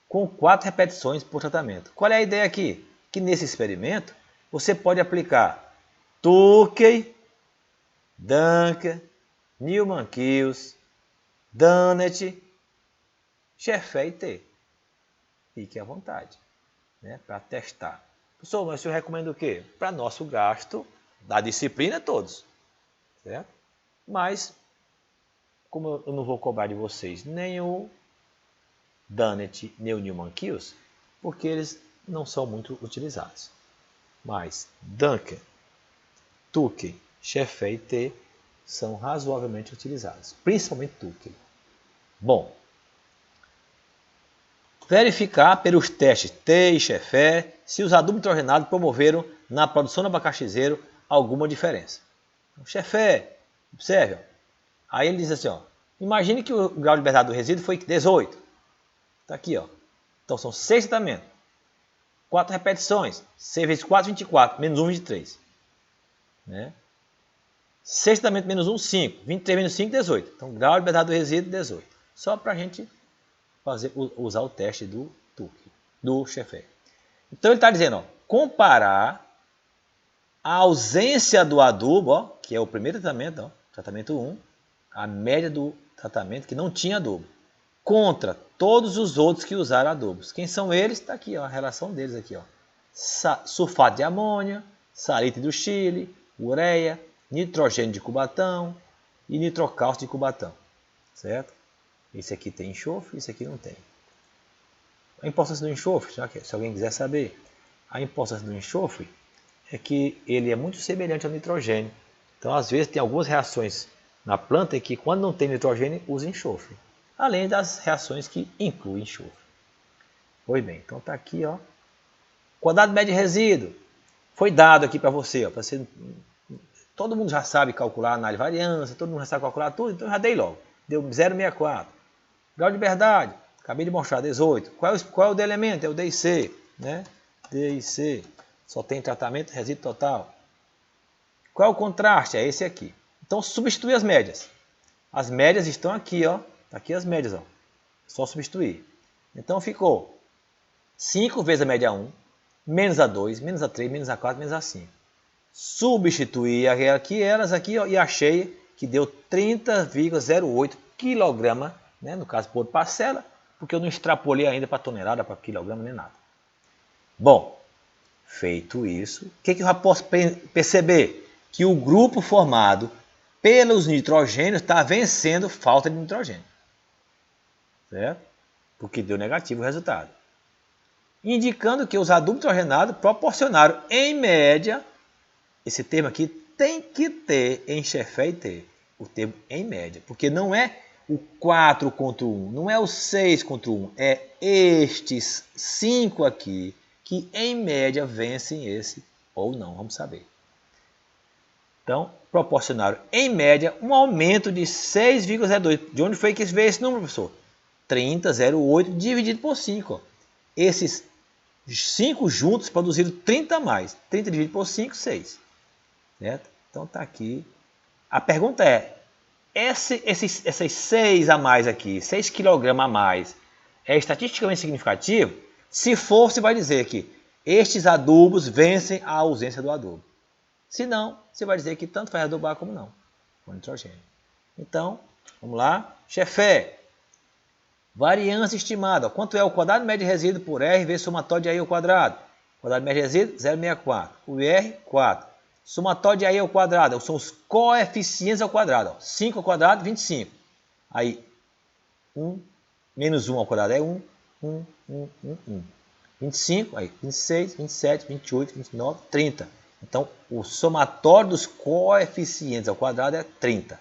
S1: Com 4 repetições por tratamento. Qual é a ideia aqui? Que nesse experimento você pode aplicar Tukey, Dunker, Newman-Kills, Dunnett, Schaeffer e T. Fique à vontade, né, para testar. Professor, mas o senhor recomenda o quê? Para nosso gasto da disciplina todos. Certo? Mas, como eu não vou cobrar de vocês nem o Dunnett nem o Newman-Kills, porque eles não são muito utilizados. Mas Dunker, Tukey, Schaeffer e T são razoavelmente utilizados, principalmente Tukey. Bom, verificar pelos testes T e Schaeffer se os adubos nitrogenados promoveram na produção do abacaxizeiro alguma diferença. Então, Schaeffer, observe, ó. Aí ele diz assim, ó, imagine que o grau de liberdade do resíduo foi 18. Está aqui, ó. Então são 6 tratamentos, 4 repetições, 6 vezes 4, 24, menos 1, 23. Né? 6 tratamentos menos 1, 5. 23 menos 5, 18. Então, grau de liberdade do resíduo, 18. Só para a gente usar o teste do Tukey, do Schaeffer. Então, ele está dizendo, ó, comparar a ausência do adubo, ó, que é o primeiro tratamento, ó, tratamento 1, a média do tratamento que não tinha adubo, contra todos os outros que usaram adubos. Quem são eles? Está aqui, ó, a relação deles aqui, ó. Sulfato de amônia, salite do Chile, ureia, nitrogênio de Cubatão e nitrocálcio de Cubatão. Certo? Esse aqui tem enxofre, esse aqui não tem. A importância do enxofre, se alguém quiser saber, a importância do enxofre é que ele é muito semelhante ao nitrogênio. Então, às vezes, tem algumas reações na planta que, quando não tem nitrogênio, usa enxofre. Além das reações que incluem enxofre. Pois bem, então está aqui, ó. Quadrado médio de resíduo. Foi dado aqui para você, ó. Todo mundo já sabe calcular análise de variância, todo mundo já sabe calcular tudo, então já dei logo. Deu 0,64. Grau de liberdade, acabei de mostrar, 18. Qual é o do elemento? É o D e C, né? D e C. Só tem tratamento, resíduo total. Qual é o contraste? É esse aqui. Então, substitui as médias. As médias estão aqui, ó. Tá aqui as médias, ó. Só substituir. Então, ficou 5 vezes a média 1, menos a 2, menos a 3, menos a 4, menos a 5. Substituí aqui, elas aqui, ó, e achei que deu 30,08 kg, né, no caso por parcela, porque eu não extrapolei ainda para tonelada, para quilograma, nem nada. Bom, feito isso, o que eu já posso perceber? Que o grupo formado pelos nitrogênios está vencendo falta de nitrogênio. Certo? Porque deu negativo o resultado. Indicando que os adubos nitrogenados proporcionaram, em média, esse termo aqui tem que ter em Schaeffer e T, o termo em média, porque não é o 4 contra o 1, não é o 6 contra o 1, é estes 5 aqui que em média vencem esse ou não, vamos saber. Então, proporcionaram em média um aumento de 6,02. De onde foi que veio esse número, professor? 30,08 dividido por 5. Ó. Esses 5 juntos produziram 30 a mais. 30 dividido por 5, 6. Certo? Então está aqui. A pergunta é, esses 6 a mais aqui, 6 kg a mais, é estatisticamente significativo? Se for, você vai dizer que estes adubos vencem a ausência do adubo. Se não, você vai dizer que tanto faz adubar como não, com nitrogênio. Então, vamos lá. Chefé, variância estimada. Quanto é o quadrado médio de resíduo por R vezes somatório de AI ao quadrado? Quadrado médio de resíduo, 0,64. O R, 4. Somatório de AI ao quadrado são os coeficientes ao quadrado. 5 ao quadrado, 25. Aí, 1 menos 1 ao quadrado é 1. 25, aí 26, 27, 28, 29, 30. Então, o somatório dos coeficientes ao quadrado é 30.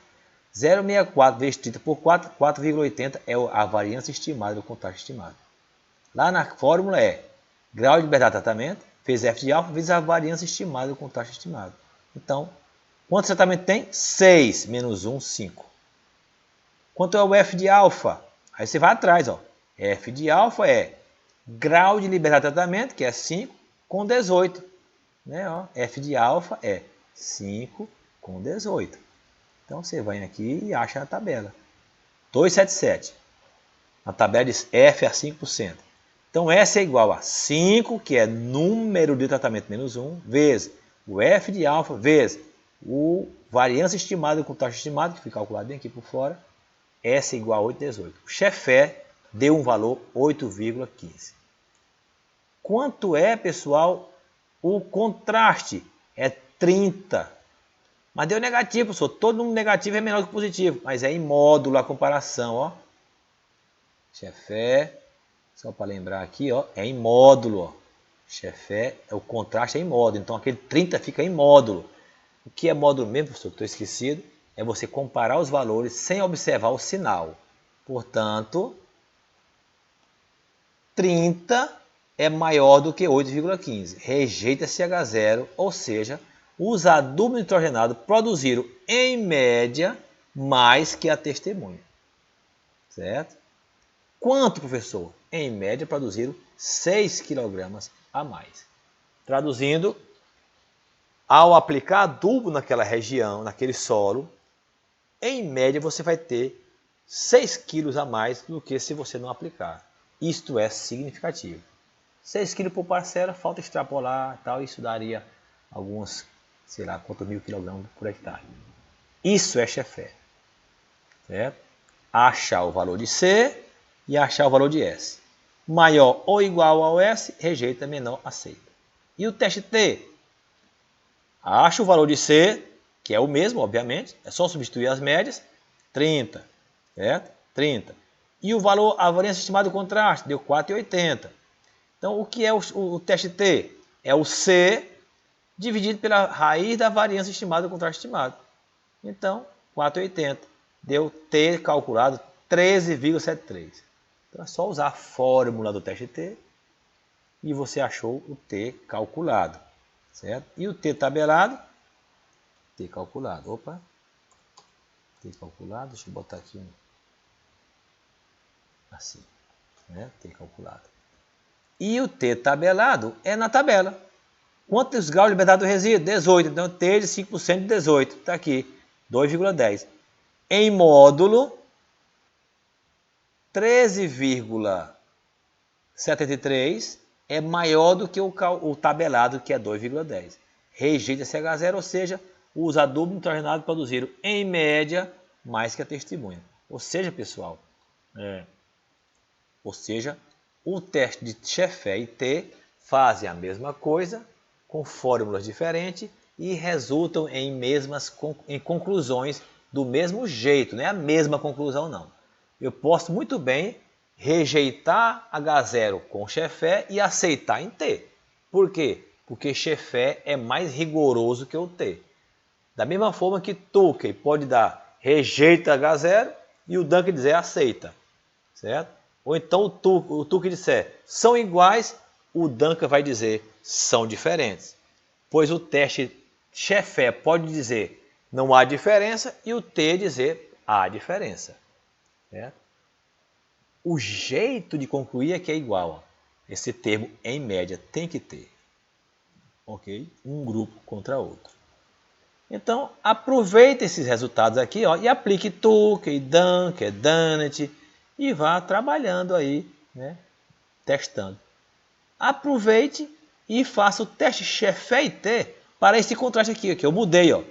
S1: 0,64 vezes 30 por 4, 4,80 é a variância estimada do contraste estimado. Lá na fórmula é grau de liberdade de tratamento vezes F de alfa vezes a variância estimada do contraste estimado. Então, quanto tratamento tem? 6 menos 1, 5. Quanto é o F de alfa? Aí você vai atrás, ó. F de alfa é grau de liberdade de tratamento, que é 5, com 18. Né, ó, F de alfa é 5 com 18. Então você vai aqui e acha a tabela. 277. A tabela diz F a 5%. Então S é igual a 5, que é número de tratamento menos 1, vezes o F de alfa, vezes o variância estimada com taxa estimada, que foi calculado bem aqui por fora. S é igual a 8,18. O Chefé deu um valor 8,15. Quanto é, pessoal, o contraste? É 30. Mas deu negativo, professor. Todo número negativo é menor que positivo. Mas é em módulo a comparação, ó. Chefé, só para lembrar aqui, ó, é em módulo, ó. Chefé, o contraste é em módulo. Então aquele 30 fica em módulo. O que é módulo mesmo, professor? Estou esquecido. É você comparar os valores sem observar o sinal. Portanto, 30 é maior do que 8,15. Rejeita-se H0, ou seja, os adubos nitrogenados produziram, em média, mais que a testemunha. Certo? Quanto, professor? Em média, produziram 6 kg a mais. Traduzindo, ao aplicar adubo naquela região, naquele solo, em média você vai ter 6 kg a mais do que se você não aplicar. Isto é significativo. 6 kg por parcela, falta extrapolar, tal, isso daria alguns, sei lá, quantos mil quilogramos por hectare. Isso é Chefé. Certo? Achar o valor de C e achar o valor de S. Maior ou igual ao S, rejeita, menor, aceita. E o teste T? Acha o valor de C, que é o mesmo, obviamente, é só substituir as médias, 30, certo? 30. E o valor, a variância estimada do contraste, deu 4,80. Então, o que é o teste T? É o C dividido pela raiz da variância estimada do contraste estimado. Então, 4,80. Deu T calculado 13,73. Então, é só usar a fórmula do teste T e você achou o T calculado. Certo? E o T tabelado? T calculado. Opa! T calculado. Deixa eu botar aqui assim. Né? T calculado. E o T tabelado é na tabela. Quantos graus de liberdade do resíduo? 18. Então, T de 5% de 18. Está aqui. 2,10. Em módulo, 13,73 é maior do que o tabelado, que é 2,10. Rejeita-se H0, ou seja, os adubos nitrogenados produziram, em média, mais que a testemunha. Ou seja, pessoal, o teste de Chefé e T fazem a mesma coisa, com fórmulas diferentes e resultam em conclusões do mesmo jeito. Não é a mesma conclusão, não. Eu posso muito bem rejeitar H0 com Chefé e aceitar em T. Por quê? Porque Chefé é mais rigoroso que o T. Da mesma forma que Tukey pode dar rejeita H0 e o Duncan dizer aceita. Certo? Ou então o Tukey disser são iguais, o Duncan vai dizer são diferentes. Pois o teste Chefé pode dizer não há diferença e o T dizer há diferença. Certo? O jeito de concluir é que é igual. Ó. Esse termo em média tem que ter. Ok? Um grupo contra outro. Então, aproveite esses resultados aqui, ó, e aplique Tukey, Dunker, Dunnett e vá trabalhando aí, né, testando. Aproveite e faça o teste Sheffer-T para esse contraste aqui, que eu mudei, ó.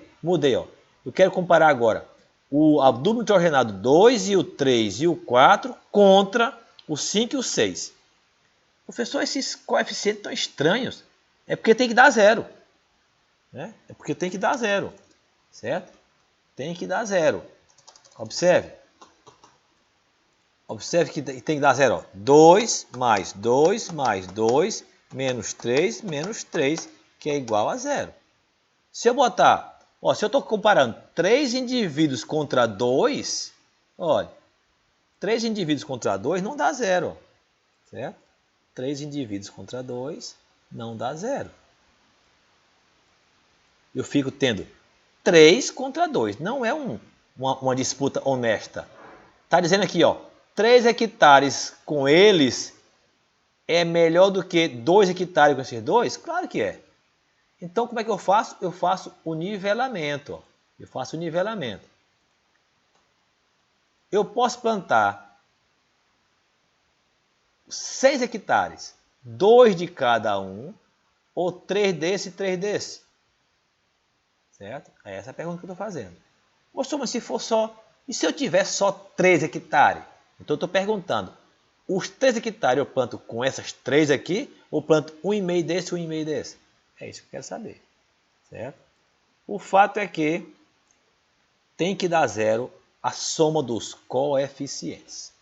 S1: Eu quero comparar agora o duplo nitrogenado 2 e o 3 e o 4 contra o 5 e o 6. Professor, esses coeficientes estão estranhos. É porque tem que dar zero. Né? É porque tem que dar zero. Certo? Tem que dar zero. Observe. Observe que tem que dar zero. Ó. 2 mais 2 mais 2 menos 3 menos 3, que é igual a zero. Se eu botar... Ó, se eu estou comparando 3 indivíduos contra 2, olha, 3 indivíduos contra 2 não dá zero. Certo? 3 indivíduos contra 2 não dá zero. Eu fico tendo 3 contra 2. Não é uma disputa honesta. Está dizendo aqui, ó, 3 hectares com eles é melhor do que 2 hectares com esses dois? Claro que é. Então, como é que eu faço? Eu faço o nivelamento. Ó. Eu faço o nivelamento. Eu posso plantar 6 hectares, 2 de cada um, ou 3 desse e 3 desse. Certo? É essa a pergunta que eu estou fazendo. Mostrou, mas se for só... E se eu tiver só 3 hectares? Então eu estou perguntando, os 3 hectares eu planto com essas 3 aqui, ou planto 1,5 desse e 1,5 desse? É isso que eu quero saber. Certo? O fato é que tem que dar zero a soma dos coeficientes.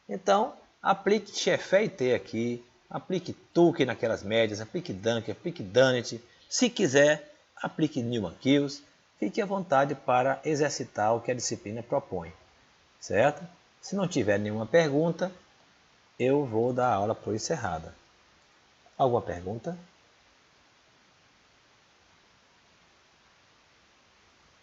S1: Então, aplique Sheffer-T aqui, aplique Tukey naquelas médias, aplique Dunker, aplique Dunnett. Se quiser, aplique Newman-Kills. Fique à vontade para exercitar o que a disciplina propõe. Certo? Se não tiver nenhuma pergunta, eu vou dar a aula por encerrada. Alguma pergunta?